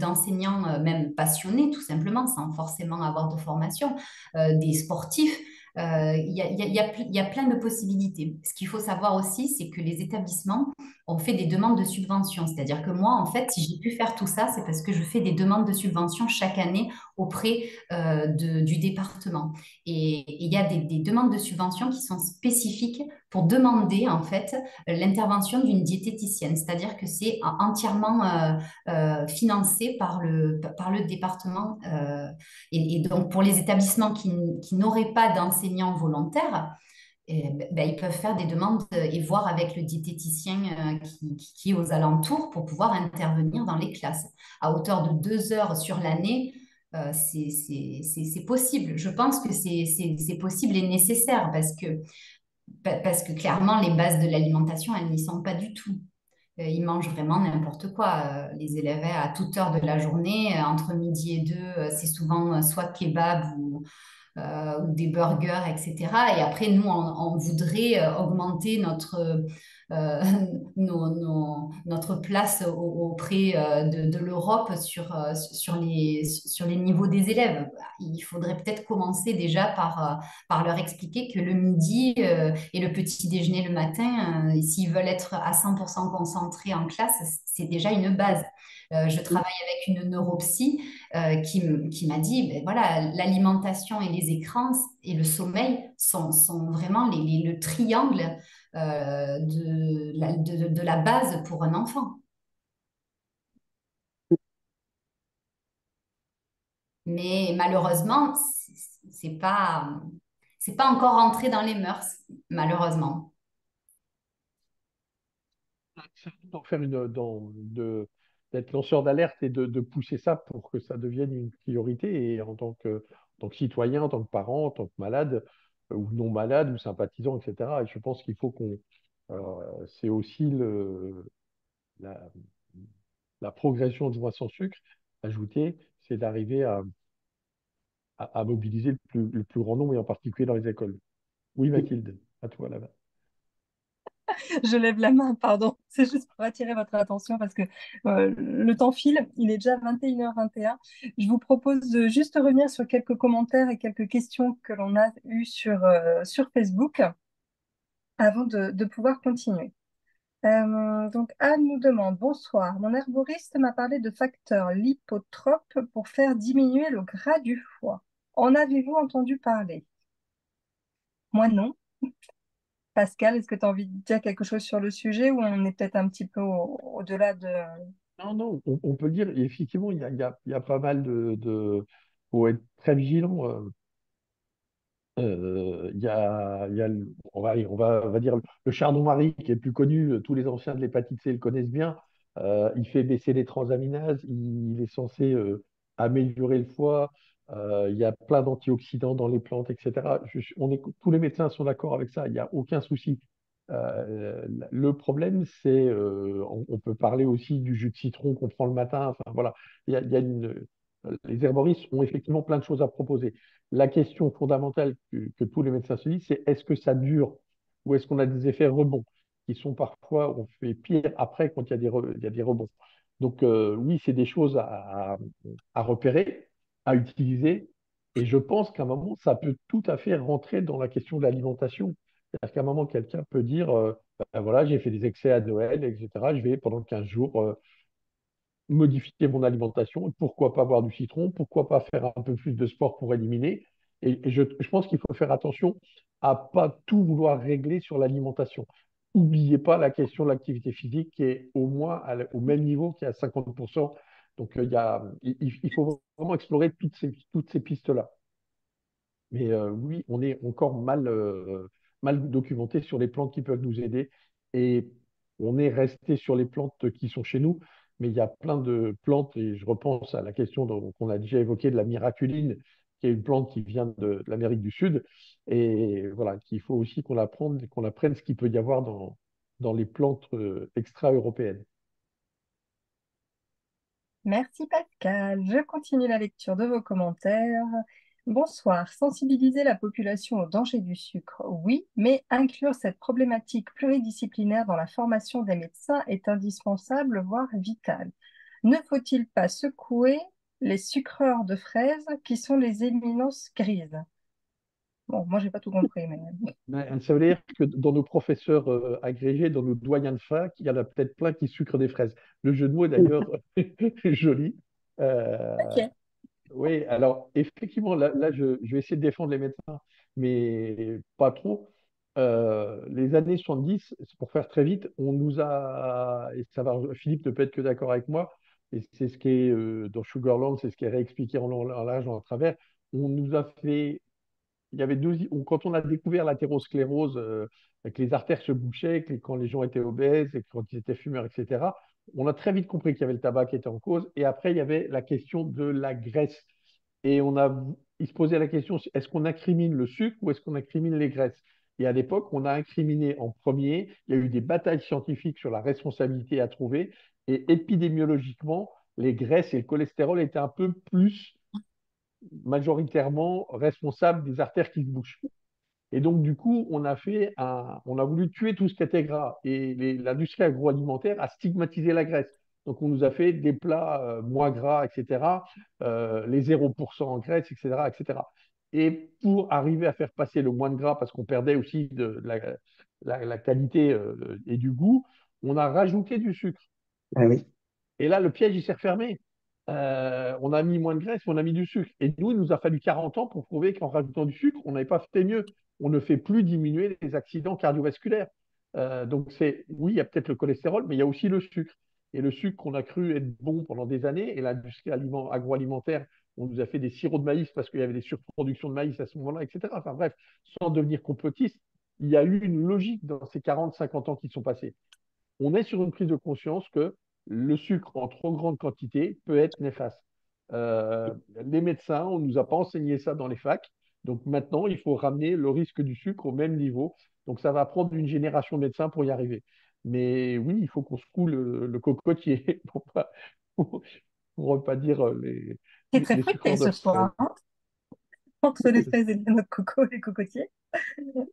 d'enseignants, même passionnés, tout simplement, sans forcément avoir de formation, des sportifs. Il y a plein de possibilités. Ce qu'il faut savoir aussi, c'est que les établissements ont fait des demandes de subventions. C'est-à-dire que moi, en fait, si j'ai pu faire tout ça, c'est parce que je fais des demandes de subventions chaque année auprès du département. Et il y a des demandes de subventions qui sont spécifiques pour demander en fait l'intervention d'une diététicienne, c'est-à-dire que c'est entièrement financé par le département. Et donc pour les établissements qui n'auraient pas d'enseignants volontaires, ben, ils peuvent faire des demandes et voir avec le diététicien qui est aux alentours pour pouvoir intervenir dans les classes. À hauteur de 2 heures sur l'année, c'est possible. Je pense que c'est possible et nécessaire parce que clairement, les bases de l'alimentation, elles n'y sont pas du tout. Ils mangent vraiment n'importe quoi. Les élèves, à toute heure de la journée, entre midi et deux, c'est souvent soit kebab ou des burgers, etc. Et après, nous, on voudrait augmenter euh, notre place auprès de l'Europe sur les niveaux des élèves. Il faudrait peut-être commencer déjà par leur expliquer que le midi et le petit déjeuner le matin, s'ils veulent être à 100% concentrés en classe, c'est déjà une base. Je travaille avec une neuropsy qui m'a dit, ben voilà, l'alimentation et les écrans et le sommeil sont vraiment le triangle de la base pour un enfant. Mais malheureusement, c'est pas, c'est pas encore entré dans les mœurs, malheureusement. D'en faire d'être lanceur d'alerte et de pousser ça pour que ça devienne une priorité. Et en tant que citoyen, en tant que parent, en tant que malade, ou non malade, ou sympathisant, etc. Et je pense qu'il faut c'est aussi la, la progression du mois sans sucre ajouté, c'est d'arriver à mobiliser le plus grand nombre, et en particulier dans les écoles. Oui, Mathilde, à toi là-bas. Je lève la main, pardon. C'est juste pour attirer votre attention parce que le temps file. Il est déjà 21h21. Je vous propose de juste revenir sur quelques commentaires et quelques questions que l'on a eues sur Facebook avant de pouvoir continuer. Donc, Anne nous demande, bonsoir, mon herboriste m'a parlé de facteurs lipotropes pour faire diminuer le gras du foie. En avez-vous entendu parler? Moi, non. Pascal, est-ce que tu as envie de dire quelque chose sur le sujet ou on est peut-être un petit peu au-delà de... Non, non, on peut le dire, et effectivement, il y a pas mal faut être très vigilant. On va dire le chardon-marie qui est plus connu, tous les anciens de l'hépatite C le connaissent bien. Il fait baisser les transaminases, il est censé améliorer le foie. Il y a plein d'antioxydants dans les plantes, etc. Tous les médecins sont d'accord avec ça, il n'y a aucun souci. Le problème, on peut parler aussi du jus de citron qu'on prend le matin. Enfin voilà, il y a les herboristes ont effectivement plein de choses à proposer. La question fondamentale que tous les médecins se disent, c'est est-ce que ça dure ou est-ce qu'on a des effets rebonds qui sont parfois, on fait pire après quand il y a des rebonds. Donc oui, c'est des choses à repérer, à utiliser. Et je pense qu'à un moment, ça peut tout à fait rentrer dans la question de l'alimentation. C'est-à-dire qu'à un moment, quelqu'un peut dire, ben voilà, j'ai fait des excès à Noël, etc. Je vais pendant 15 jours modifier mon alimentation. Pourquoi pas boire du citron? Pourquoi pas faire un peu plus de sport pour éliminer? Et je pense qu'il faut faire attention à pas tout vouloir régler sur l'alimentation. N'oubliez pas la question de l'activité physique qui est au moins au même niveau qui est à 50%. Donc, il faut vraiment explorer toutes ces pistes-là. Mais oui, on est encore mal documenté sur les plantes qui peuvent nous aider. Et on est resté sur les plantes qui sont chez nous. Mais il y a plein de plantes, et je repense à la question qu'on a déjà évoquée de la miraculine, qui est une plante qui vient de l'Amérique du Sud. Et voilà, qu'il faut aussi qu'on apprenne ce qu'il peut y avoir dans les plantes extra-européennes. Merci Pascal. Je continue la lecture de vos commentaires. Bonsoir. Sensibiliser la population au danger du sucre, oui, mais inclure cette problématique pluridisciplinaire dans la formation des médecins est indispensable, voire vital. Ne faut-il pas secouer les sucreurs de fraises qui sont les éminences grises? Bon, moi, j'ai pas tout compris, mais Ça veut dire que dans nos professeurs agrégés, dans nos doyens de fac, il y en a peut-être plein qui sucrent des fraises. Le jeu de mots est d'ailleurs joli. Euh, ok. oui, alors effectivement, là, je vais essayer de défendre les médecins, mais pas trop. Les années 70, c'est pour faire très vite, on nous a, et ça va, Philippe ne peut être que d'accord avec moi, et c'est ce qui est dans Sugarland, c'est ce qui est réexpliqué en long, en large, en travers, on nous a fait il y avait quand on a découvert l'athérosclérose, que les artères se bouchaient, quand les gens étaient obèses et quand ils étaient fumeurs, etc., on a très vite compris qu'il y avait le tabac qui était en cause. Et après, il y avait la question de la graisse. Et il se posait la question, est-ce qu'on incrimine le sucre ou est-ce qu'on incrimine les graisses? Et à l'époque, on a incriminé en premier. Il y a eu des batailles scientifiques sur la responsabilité à trouver. Et épidémiologiquement, les graisses et le cholestérol étaient un peu plus majoritairement responsables des artères qui se bouchent. Et donc, du coup, on a voulu tuer tout ce qui était gras. Et l'industrie agroalimentaire a stigmatisé la graisse. Donc, on nous a fait des plats moins gras, etc., les 0% en graisse, etc., etc. Et pour arriver à faire passer le moins de gras, parce qu'on perdait aussi de la qualité et du goût, on a rajouté du sucre. Ah oui. Et là, le piège, il s'est refermé. On a mis moins de graisse, on a mis du sucre. Et nous, il nous a fallu 40 ans pour prouver qu'en rajoutant du sucre, on n'avait pas fait mieux. On ne fait plus diminuer les accidents cardiovasculaires. Donc, oui, il y a peut-être le cholestérol, mais il y a aussi le sucre. Et le sucre qu'on a cru être bon pendant des années, et l'industrie agroalimentaire, on nous a fait des sirops de maïs parce qu'il y avait des surproductions de maïs à ce moment-là, etc. Enfin bref, sans devenir complotiste, il y a eu une logique dans ces 40, 50 ans qui sont passés. On est sur une prise de conscience que le sucre en trop grande quantité peut être néfaste. Euh, les médecins, on ne nous a pas enseigné ça dans les facs. Donc maintenant, il faut ramener le risque du sucre au même niveau. Donc ça va prendre une génération de médecins pour y arriver. Mais oui, il faut qu'on secoue le cocotier pour ne pas dire C'est très les fruité sucreurs de ce fraises. soir, hein, entre les fraises et les noix de coco et les cocotiers.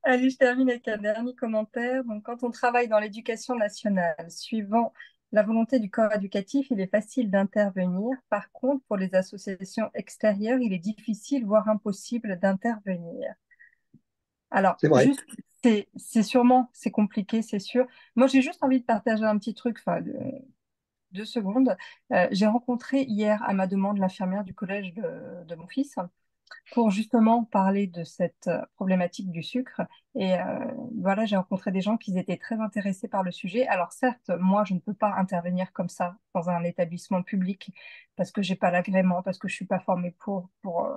Allez, je termine avec un dernier commentaire. Donc, quand on travaille dans l'éducation nationale, suivant la volonté du corps éducatif, il est facile d'intervenir. Par contre, pour les associations extérieures, il est difficile, voire impossible d'intervenir. Alors, C'est vrai. juste, c'est sûrement, c'est compliqué, c'est sûr. Moi, j'ai juste envie de partager un petit truc, enfin, 2 secondes. J'ai rencontré hier, à ma demande, l'infirmière du collège de mon fils pour justement parler de cette problématique du sucre. Et voilà, j'ai rencontré des gens qui étaient très intéressés par le sujet. Alors certes, moi, je ne peux pas intervenir comme ça dans un établissement public parce que j'ai pas l'agrément, parce que je suis pas formée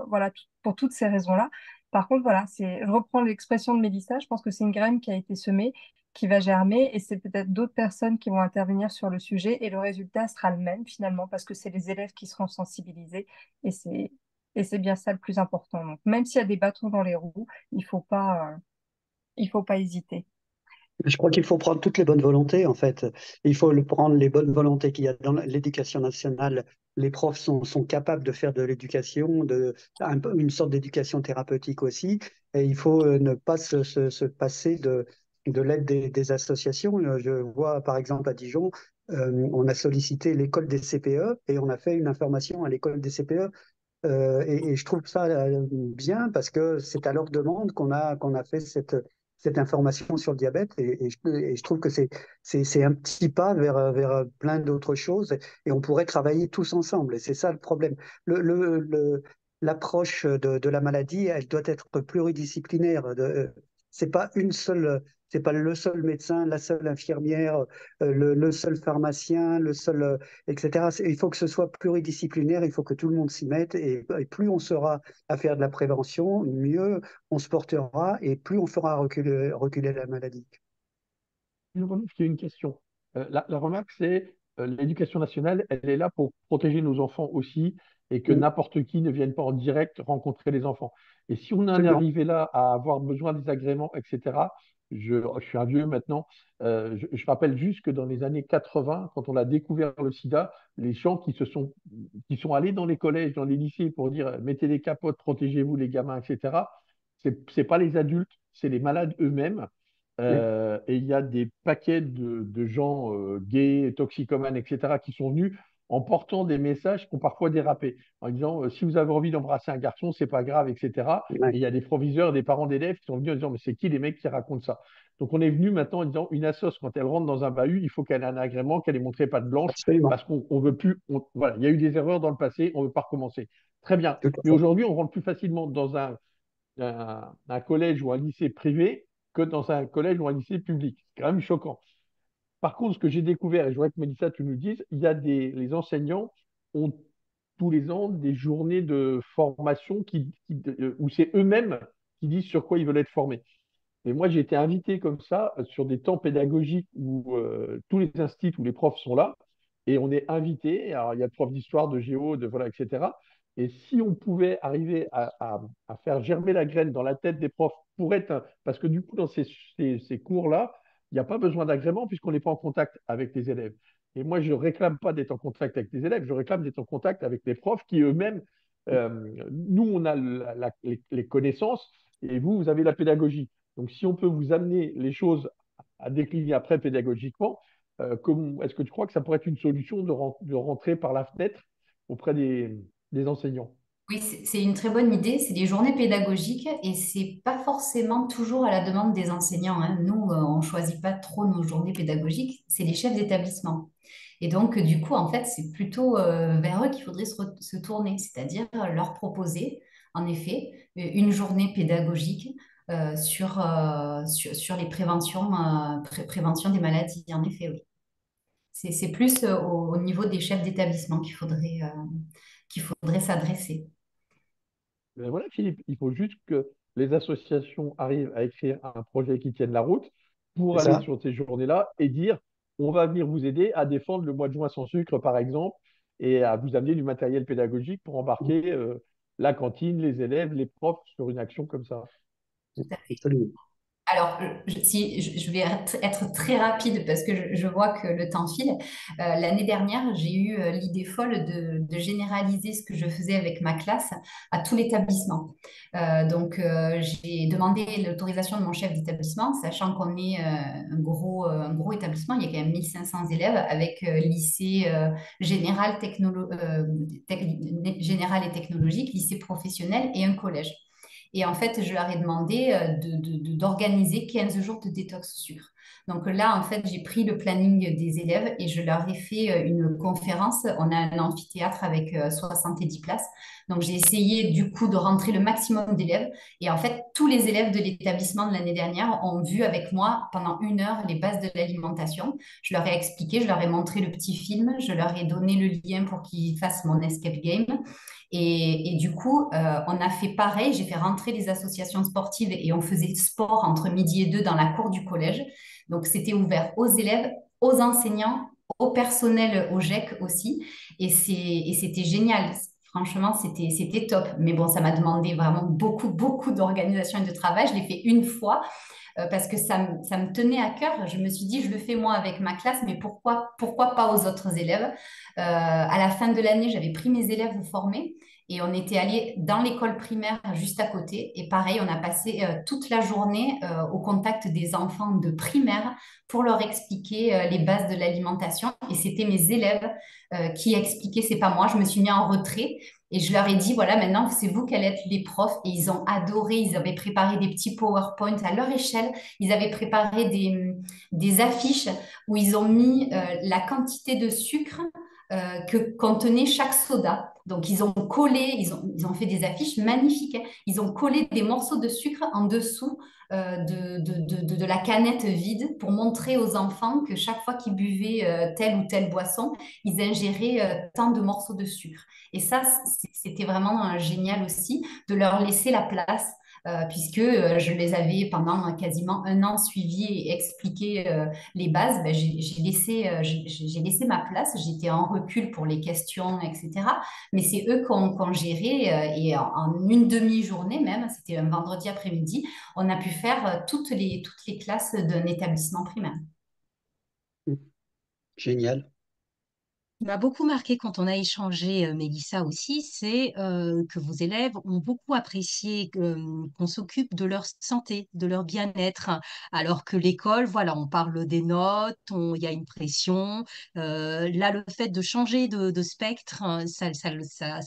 voilà, pour toutes ces raisons-là. Par contre, voilà, je reprends l'expression de Mélissa, je pense que c'est une graine qui a été semée, qui va germer, et c'est peut-être d'autres personnes qui vont intervenir sur le sujet, et le résultat sera le même finalement, parce que c'est les élèves qui seront sensibilisés, et c'est bien ça le plus important. Donc, même s'il y a des bâtons dans les roues, il faut pas hésiter. Je crois qu'il faut prendre toutes les bonnes volontés, en fait. Il faut prendre les bonnes volontés qu'il y a dans l'éducation nationale. Les profs sont capables de faire de l'éducation, une sorte d'éducation thérapeutique aussi. Et il faut ne pas se passer de l'aide des associations. Je vois, par exemple, à Dijon, on a sollicité l'école des CPE et on a fait une information à l'école des CPE. Et je trouve ça bien parce que c'est à leur demande qu'on a fait cette information sur le diabète et je trouve que c'est un petit pas vers plein d'autres choses et on pourrait travailler tous ensemble. Et c'est ça le problème. L'approche de la maladie, elle doit être pluridisciplinaire. C'est pas une seule, c'est pas le seul médecin, la seule infirmière, le seul pharmacien, etc. Il faut que ce soit pluridisciplinaire, il faut que tout le monde s'y mette et plus on sera à faire de la prévention, mieux on se portera et plus on fera reculer la maladie. Une remarque, il y a une question. La remarque, c'est l'éducation nationale, elle est là pour protéger nos enfants aussi et que Oui, n'importe qui ne vienne pas en direct rencontrer les enfants. Et si on en est absolument. arrivé là à avoir besoin des agréments, etc., je suis un vieux maintenant, je rappelle juste que dans les années 80, quand on a découvert le sida, les gens qui sont allés dans les collèges, dans les lycées pour dire mettez des capotes, protégez-vous les gamins, etc., c'est pas les adultes, c'est les malades eux-mêmes Oui, et il y a des paquets de gens gays, toxicomanes, etc., qui sont venus en portant des messages qui ont parfois dérapé, en disant si vous avez envie d'embrasser un garçon, c'est pas grave, etc. Et ouais, il y a des proviseurs, des parents d'élèves qui sont venus en disant mais c'est qui les mecs qui racontent ça? Donc on est venu maintenant en disant une assoce, quand elle rentre dans un bahut, il faut qu'elle ait un agrément, qu'elle ait montré patte blanche, absolument. parce qu'on veut plus. Voilà, il y a eu des erreurs dans le passé, on ne veut pas recommencer. Très bien. Tout à Mais fait. aujourd'hui, on rentre plus facilement dans un collège ou un lycée privé que dans un collège ou un lycée public. C'est quand même choquant. Par contre, ce que j'ai découvert, et je voudrais que Mélissa, tu nous dises, il y a les enseignants ont tous les ans des journées de formation où c'est eux-mêmes qui disent sur quoi ils veulent être formés. Et moi, j'ai été invité comme ça sur des temps pédagogiques où tous les instituts, où les profs sont là, et on est invité. Alors, il y a le prof d'histoire, de géo, de voilà, etc. Et si on pouvait arriver à faire germer la graine dans la tête des profs pour parce que du coup, dans ces cours-là, il n'y a pas besoin d'agrément puisqu'on n'est pas en contact avec les élèves. Et moi, je ne réclame pas d'être en contact avec les élèves, je réclame d'être en contact avec les profs qui eux-mêmes, nous, on a les connaissances et vous, vous avez la pédagogie. Donc, si on peut vous amener les choses à décliner après pédagogiquement, est-ce que tu crois que ça pourrait être une solution de rentrer par la fenêtre auprès des enseignants? Oui, c'est une très bonne idée. C'est des journées pédagogiques et c'est pas forcément toujours à la demande des enseignants, hein. Nous, on choisit pas trop nos journées pédagogiques. C'est les chefs d'établissement. Et donc, du coup, en fait, c'est plutôt vers eux qu'il faudrait se tourner, c'est-à-dire leur proposer, en effet, une journée pédagogique sur les préventions, prévention des maladies. En effet, oui. C'est plus au niveau des chefs d'établissement qu'il faudrait s'adresser. Ben voilà, Philippe, il faut juste que les associations arrivent à écrire un projet qui tienne la route pour C'est aller ça. sur ces journées-là et dire on va venir vous aider à défendre le mois de juin sans sucre, par exemple, et à vous amener du matériel pédagogique pour embarquer la cantine, les élèves, les profs sur une action comme ça. Absolument. Alors, si je vais être très rapide parce que je vois que le temps file. L'année dernière, j'ai eu l'idée folle de généraliser ce que je faisais avec ma classe à tout l'établissement. Donc, j'ai demandé l'autorisation de mon chef d'établissement, sachant qu'on est un gros établissement. Il y a quand même 1500 élèves avec lycée général et technologique, lycée professionnel et un collège. Et en fait, je leur ai demandé d'organiser 15 jours de détox sucre. Donc là, en fait, j'ai pris le planning des élèves et je leur ai fait une conférence. On a un amphithéâtre avec 70 places. Donc j'ai essayé du coup de rentrer le maximum d'élèves. Et en fait, tous les élèves de l'établissement de l'année dernière ont vu avec moi pendant 1 heure les bases de l'alimentation. Je leur ai expliqué, je leur ai montré le petit film, je leur ai donné le lien pour qu'ils fassent mon escape game. Et du coup, on a fait pareil. J'ai fait rentrer les associations sportives et on faisait sport entre midi et 2 dans la cour du collège. Donc, c'était ouvert aux élèves, aux enseignants, au personnel, au GEC aussi. Et c'était génial. Franchement, c'était top. Mais bon, ça m'a demandé vraiment beaucoup, beaucoup d'organisation et de travail. Je l'ai fait une fois parce que ça me tenait à cœur. Je me suis dit, je le fais moi avec ma classe, mais pourquoi pas aux autres élèves? À la fin de l'année, j'avais pris mes élèves formés et on était allé dans l'école primaire juste à côté. Et pareil, on a passé toute la journée au contact des enfants de primaire pour leur expliquer les bases de l'alimentation. Et c'était mes élèves qui expliquaient, c'est pas moi. Je me suis mis en retrait Et je leur ai dit, voilà, maintenant, c'est vous qui allez être les profs. Et ils ont adoré. Ils avaient préparé des petits PowerPoint à leur échelle. Ils avaient préparé des affiches où ils ont mis la quantité de sucre que contenait chaque soda. Donc, ils ont collé, ils ont fait des affiches magnifiques, hein. Ils ont collé des morceaux de sucre en dessous de la canette vide pour montrer aux enfants que chaque fois qu'ils buvaient telle ou telle boisson, ils ingéraient tant de morceaux de sucre. Et ça, c'était vraiment génial aussi de leur laisser la place. Puisque je les avais pendant quasiment un an suivis et expliqué les bases, ben, j'ai laissé ma place, j'étais en recul pour les questions, etc. Mais c'est eux qui ont géré et en une demi-journée même, c'était un vendredi après-midi, on a pu faire toutes les classes d'un établissement primaire. Génial. Ce qui m'a beaucoup marqué quand on a échangé, Mélissa aussi, c'est que vos élèves ont beaucoup apprécié qu'on s'occupe de leur santé, de leur bien-être, alors que l'école, voilà, on parle des notes, il y a une pression. Là, le fait de changer de spectre, ça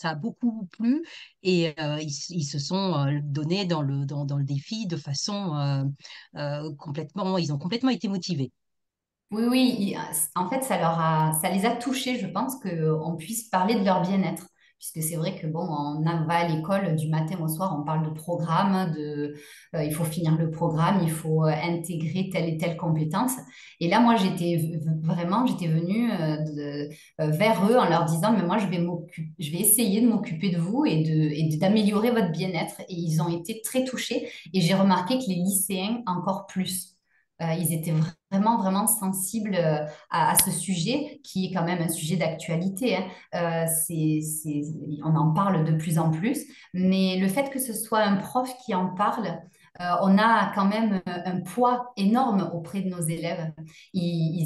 a beaucoup plu et ils se sont donnés dans le défi de façon complètement, ils ont complètement été motivés. Oui, oui, en fait, ça les a touchés, je pense, qu'on puisse parler de leur bien-être. Puisque c'est vrai que, bon, va à l'école du matin au soir, on parle de programme, il faut finir le programme, il faut intégrer telle et telle compétence. Et là, moi, j'étais venue vers eux en leur disant, mais moi, je vais essayer de m'occuper de vous d'améliorer votre bien-être. Et ils ont été très touchés. Et j'ai remarqué que les lycéens encore plus. Ils étaient vraiment, vraiment sensibles à ce sujet qui est quand même un sujet d'actualité, hein. On en parle de plus en plus, mais le fait que ce soit un prof qui en parle, on a quand même un poids énorme auprès de nos élèves. Ils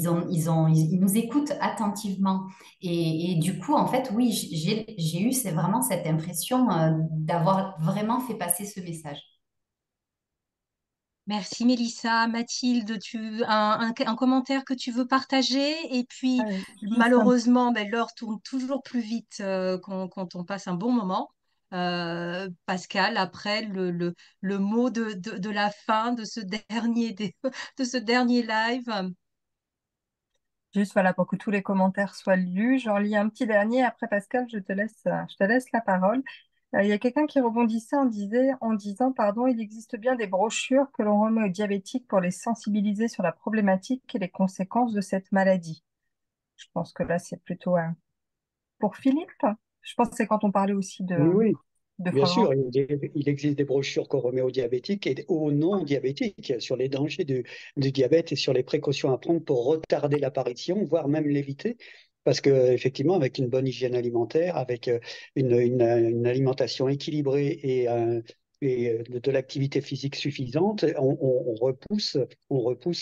nous écoutent attentivement. Et du coup, en fait, oui, j'ai eu c'est vraiment cette impression d'avoir vraiment fait passer ce message. Merci Mélissa. Mathilde, un commentaire que tu veux partager? Et puis, Ouais, juste un malheureusement, ben, l'heure tourne toujours plus vite quand on passe un bon moment. Pascal, après le mot de la fin de ce de ce dernier live. Juste voilà, pour que tous les commentaires soient lus, j'en lis un petit dernier. Après, Pascal, je te laisse la parole. Il y a quelqu'un qui rebondissait en disant, pardon, il existe bien des brochures que l'on remet aux diabétiques pour les sensibiliser sur la problématique et les conséquences de cette maladie. Je pense que là, c'est plutôt pour Philippe. Je pense que c'est quand on parlait aussi Oui, oui. de Bien Florent. sûr, il existe des brochures qu'on remet aux diabétiques et aux non-diabétiques sur les dangers du diabète et sur les précautions à prendre pour retarder l'apparition, voire même l'éviter. Parce que effectivement, avec une bonne hygiène alimentaire, avec une alimentation équilibrée et de l'activité physique suffisante, on repousse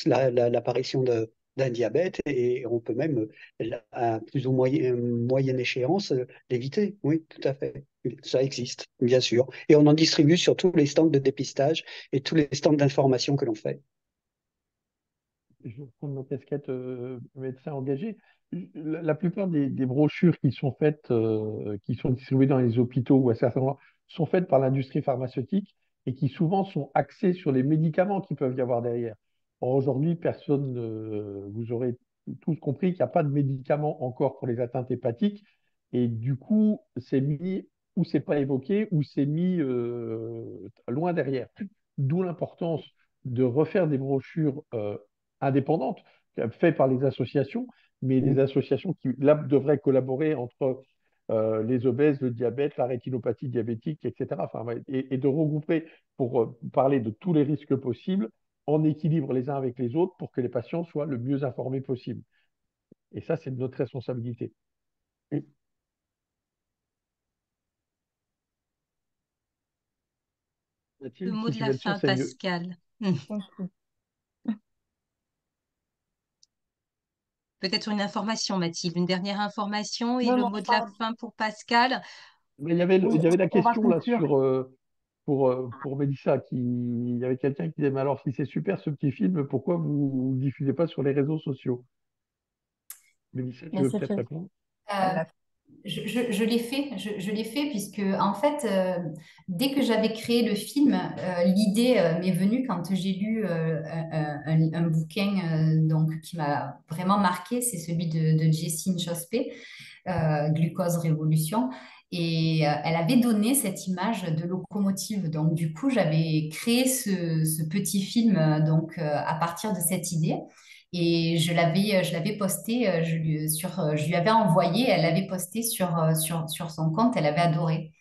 l'apparition d'un diabète et on peut même, à plus ou moyenne échéance, l'éviter. Oui, tout à fait. Ça existe, bien sûr. Et on en distribue sur tous les stands de dépistage et tous les stands d'information que l'on fait. Je vais prendre ma casquette médecin engagé. La plupart des brochures qui sont faites, qui sont distribuées dans les hôpitaux ou à certains endroits, sont faites par l'industrie pharmaceutique et qui souvent sont axées sur les médicaments qui peuvent y avoir derrière. Or, aujourd'hui, personne, vous aurez tous compris qu'il n'y a pas de médicaments encore pour les atteintes hépatiques. Et du coup, c'est mis ou c'est pas évoqué ou c'est mis loin derrière. D'où l'importance de refaire des brochures indépendantes, faites par les associations, mais des associations qui là, devraient collaborer entre les obèses, le diabète, la rétinopathie diabétique, etc. Enfin, ouais, et de regrouper pour parler de tous les risques possibles en équilibre les uns avec les autres pour que les patients soient le mieux informés possible. Et ça, c'est de notre responsabilité. Le Mathilde, mot si de tu la veux être sûr, fin, c'est mieux. Pascal. Ok. Peut-être une information, Mathilde, une dernière information et Non, le non, mot de la pardon. fin pour Pascal. Mais il y avait la On va question là conclure. pour Mélissa, il y avait quelqu'un qui disait, mais alors si c'est super ce petit film, pourquoi vous ne diffusez pas sur les réseaux sociaux? Mélissa, tu Mais veux c'est peut-être fait. répondre? Elle Euh, l'a fait. je l'ai fait, je l'ai fait puisque en fait, dès que j'avais créé le film, l'idée m'est venue quand j'ai lu un bouquin donc qui m'a vraiment marqué, c'est celui de Jessine Chospé, Glucose Révolution. Et elle avait donné cette image de locomotive. Donc, du coup, j'avais créé ce petit film à partir de cette idée. Et je l'avais posté, je lui avais envoyé, elle l'avait posté sur son compte, elle avait adoré.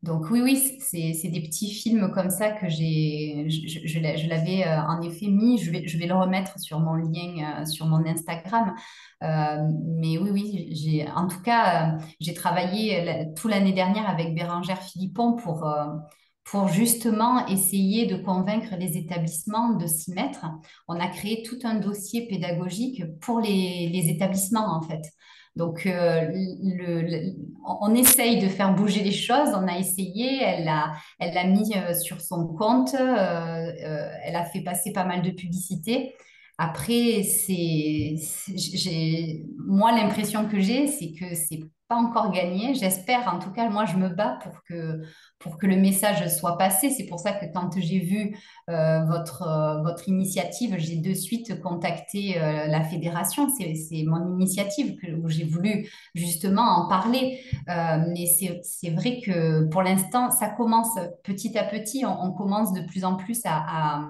Donc oui, oui, c'est des petits films comme ça que je l'avais en effet mis. Je vais le remettre sur mon lien, sur mon Instagram. Mais oui, oui, en tout cas, j'ai travaillé tout l'année dernière avec Bérangère Philippon pour justement essayer de convaincre les établissements de s'y mettre. On a créé tout un dossier pédagogique pour les établissements, en fait. Donc, on essaye de faire bouger les choses. On a essayé, elle l'a mis sur son compte, elle a fait passer pas mal de publicité. Après, moi, l'impression que j'ai, c'est que c'est pas encore gagné. J'espère, en tout cas, moi, je me bats pour que le message soit passé. C'est pour ça que quand j'ai vu votre initiative, j'ai de suite contacté la fédération. C'est mon initiative où j'ai voulu justement en parler. Mais c'est vrai que pour l'instant, ça commence petit à petit. On commence de plus en plus à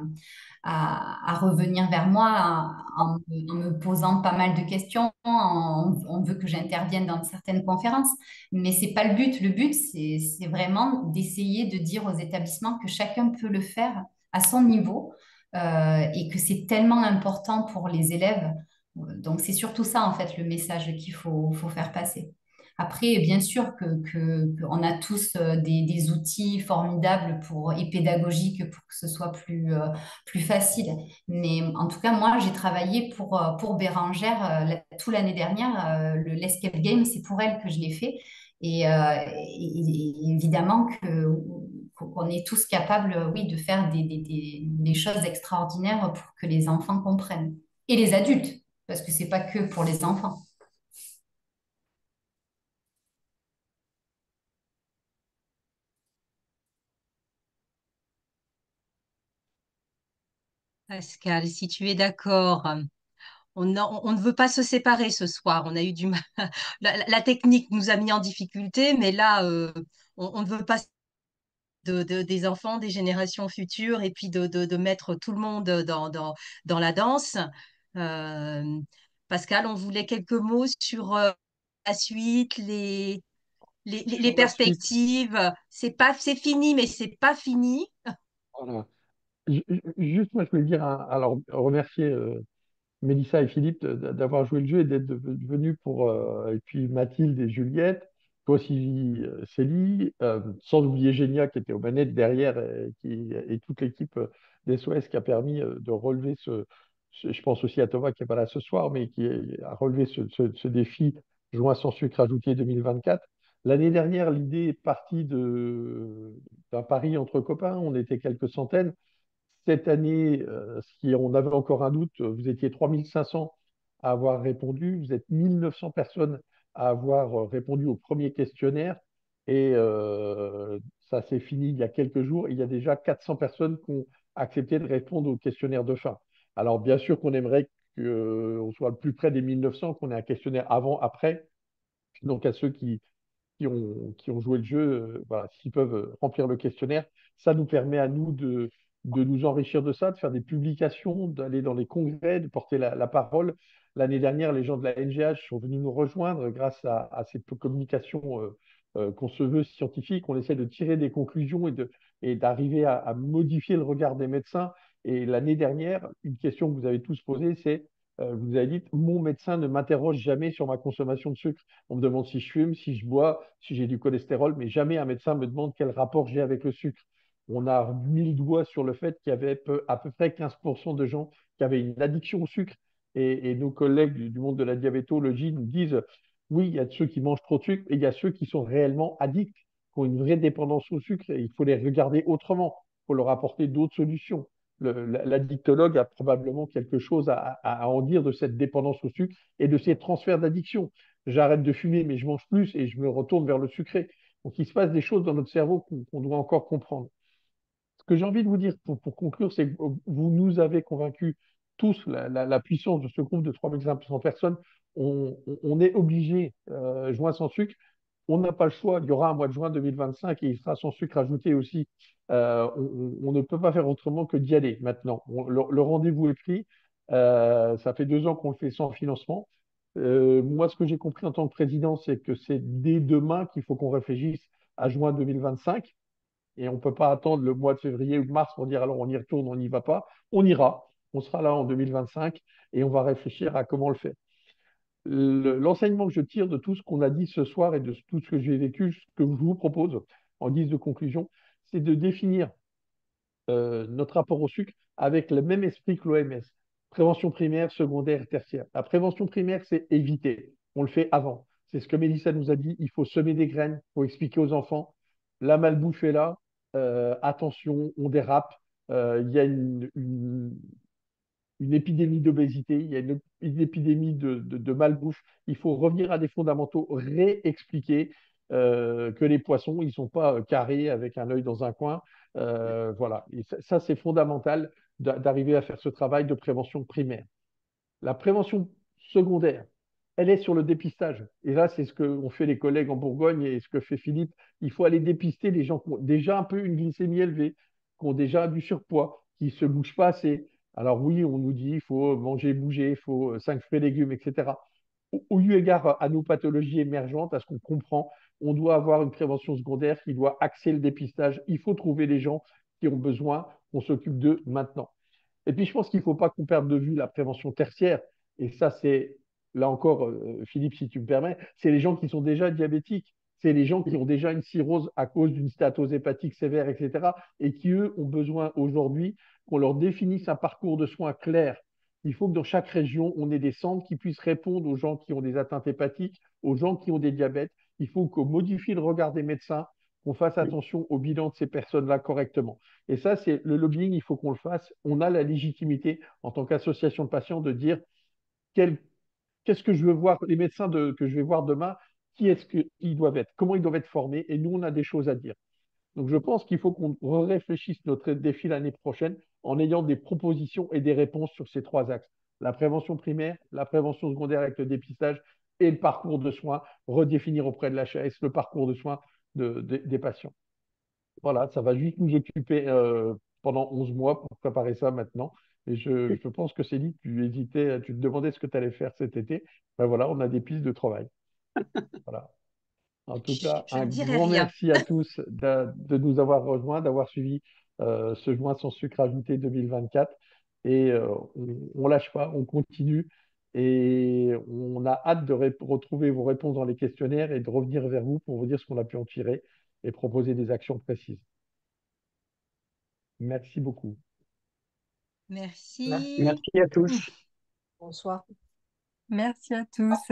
revenir vers moi en me posant pas mal de questions. On veut que j'intervienne dans certaines conférences, mais c'est pas le but. Le but, c'est vraiment d'essayer de dire aux établissements que chacun peut le faire à son niveau et que c'est tellement important pour les élèves. Donc, c'est surtout ça, en fait, le message faut faire passer. Après, bien sûr qu'on a tous des outils formidables et pédagogiques pour que ce soit plus facile. Mais en tout cas, moi, j'ai travaillé pour Bérangère tout l'année dernière. L'Escape Game, c'est pour elle que je l'ai fait. Et évidemment qu'on est tous capables, oui, de faire des choses extraordinaires pour que les enfants comprennent. Et les adultes, parce que c'est pas que pour les enfants. Pascal, si tu es d'accord, on ne veut pas se séparer ce soir. On a eu du mal. La technique nous a mis en difficulté, mais là, on ne veut pas des enfants, des générations futures, et puis de mettre tout le monde dans la danse. Euh, Pascal, on voulait quelques mots sur la suite, les Sur la suite, perspectives. C'est fini, mais c'est pas fini. voilà. Juste, moi, je voulais dire, alors, remercier Mélissa et Philippe d'avoir joué le jeu et d'être venus et puis Mathilde et Juliette, toi aussi Célie, sans oublier Génia qui était aux manettes derrière et toute l'équipe d'SOS qui a permis de relever je pense aussi à Thomas qui n'est pas là ce soir, mais a relevé ce défi Joint sans sucre ajouté 2024. L'année dernière, l'idée est partie d'un pari entre copains, on était quelques centaines. Cette année, si on avait encore un doute, vous étiez 3500 à avoir répondu, vous êtes 1900 personnes à avoir répondu au premier questionnaire et ça s'est fini il y a quelques jours. Il y a déjà 400 personnes qui ont accepté de répondre au questionnaire de fin. Alors bien sûr qu'on aimerait qu'on soit le plus près des 1900, qu'on ait un questionnaire avant, après. Donc à ceux qui ont joué le jeu, voilà, s'ils peuvent remplir le questionnaire, ça nous permet à nous de nous enrichir de ça, de faire des publications, d'aller dans les congrès, de porter la parole. L'année dernière, les gens de la NGH sont venus nous rejoindre grâce à cette communication qu'on se veut scientifique. On essaie de tirer des conclusions et d'arriver à modifier le regard des médecins. Et l'année dernière, une question que vous avez tous posée, c'est, vous avez dit, mon médecin ne m'interroge jamais sur ma consommation de sucre. On me demande si je fume, si je bois, si j'ai du cholestérol, mais jamais un médecin me demande quel rapport j'ai avec le sucre. On a mis le doigt sur le fait qu'il y avait à peu près 15% de gens qui avaient une addiction au sucre. Et nos collègues du monde de la diabétologie nous disent, oui, il y a ceux qui mangent trop de sucre, et il y a ceux qui sont réellement addicts, qui ont une vraie dépendance au sucre, et il faut les regarder autrement, il faut leur apporter d'autres solutions. L'addictologue a probablement quelque chose à en dire de cette dépendance au sucre et de ces transferts d'addiction. j'arrête de fumer, mais je mange plus et je me retourne vers le sucré. Donc, il se passe des choses dans notre cerveau qu'on doit encore comprendre. Ce que j'ai envie de vous dire pour conclure, c'est que vous nous avez convaincus tous la puissance de ce groupe de 3500 personnes. On est obligé, joint sans sucre, on n'a pas le choix. Il y aura un mois de juin 2025 et il sera sans sucre ajouté aussi. On ne peut pas faire autrement que d'y aller maintenant. Le rendez-vous est pris. Ça fait 2 ans qu'on le fait sans financement. Moi, ce que j'ai compris en tant que président, c'est que c'est dès demain qu'il faut qu'on réfléchisse à juin 2025. Et on ne peut pas attendre le mois de février ou de mars pour dire alors on y retourne, on n'y va pas. On ira. On sera là en 2025 et on va réfléchir à comment le faire. L'enseignement que je tire de tout ce qu'on a dit ce soir et de tout ce que j'ai vécu, ce que je vous propose en guise de conclusion, c'est de définir notre rapport au sucre avec le même esprit que l'OMS. Prévention primaire, secondaire, tertiaire. La prévention primaire, c'est éviter. On le fait avant. C'est ce que Mélissa nous a dit. Il faut semer des graines, il faut expliquer aux enfants. La malbouffe est là. Attention, on dérape. Il y a une épidémie d'obésité, il y a une épidémie de malbouffe. Il faut revenir à des fondamentaux, réexpliquer que les poissons, ils ne sont pas carrés avec un œil dans un coin. Voilà. Et ça c'est fondamental d'arriver à faire ce travail de prévention primaire. La prévention secondaire, elle est sur le dépistage. Et là, c'est ce qu'ont fait les collègues en Bourgogne et ce que fait Philippe. Il faut aller dépister les gens qui ont déjà un peu une glycémie élevée, qui ont déjà du surpoids, qui ne se bougent pas assez. Alors oui, on nous dit il faut manger, bouger, il faut 5 fruits et légumes, etc. Au eu égard à nos pathologies émergentes, à ce qu'on comprend, on doit avoir une prévention secondaire qui doit axer le dépistage. Il faut trouver les gens qui ont besoin qu'on s'occupe d'eux maintenant. Et puis, je pense qu'il ne faut pas qu'on perde de vue la prévention tertiaire. Et ça, c'est, là encore, Philippe, si tu me permets, c'est les gens qui sont déjà diabétiques. C'est les gens qui ont déjà une cirrhose à cause d'une stéatose hépatique sévère, etc. Et qui, eux, ont besoin aujourd'hui qu'on leur définisse un parcours de soins clair. Il faut que dans chaque région, on ait des centres qui puissent répondre aux gens qui ont des atteintes hépatiques, aux gens qui ont des diabètes. Il faut qu'on modifie le regard des médecins, qu'on fasse attention au bilan de ces personnes-là correctement. Et ça, c'est le lobbying, il faut qu'on le fasse. On a la légitimité en tant qu'association de patients de dire quel, qu'est-ce que je veux voir, les médecins que je vais voir demain, qui est-ce qu'ils doivent être, comment ils doivent être formés, et nous, on a des choses à dire. Donc, je pense qu'il faut qu'on réfléchisse notre défi l'année prochaine en ayant des propositions et des réponses sur ces 3 axes. La prévention primaire, la prévention secondaire avec le dépistage et le parcours de soins, redéfinir auprès de l'HAS le parcours de soins des patients. Voilà, ça va juste nous occuper pendant 11 mois pour préparer ça maintenant. Et je pense que Céline, tu hésitais, tu te demandais ce que tu allais faire cet été. Ben voilà, on a des pistes de travail. Voilà. En tout cas, Je un ne dirai grand rien. merci à tous de nous avoir rejoints, d'avoir suivi ce joint sans sucre ajouté 2024. Et on lâche pas, on continue. Et on a hâte de retrouver vos réponses dans les questionnaires et de revenir vers vous pour vous dire ce qu'on a pu en tirer et proposer des actions précises. Merci beaucoup. Merci. Merci à tous. Bonsoir. Merci à tous.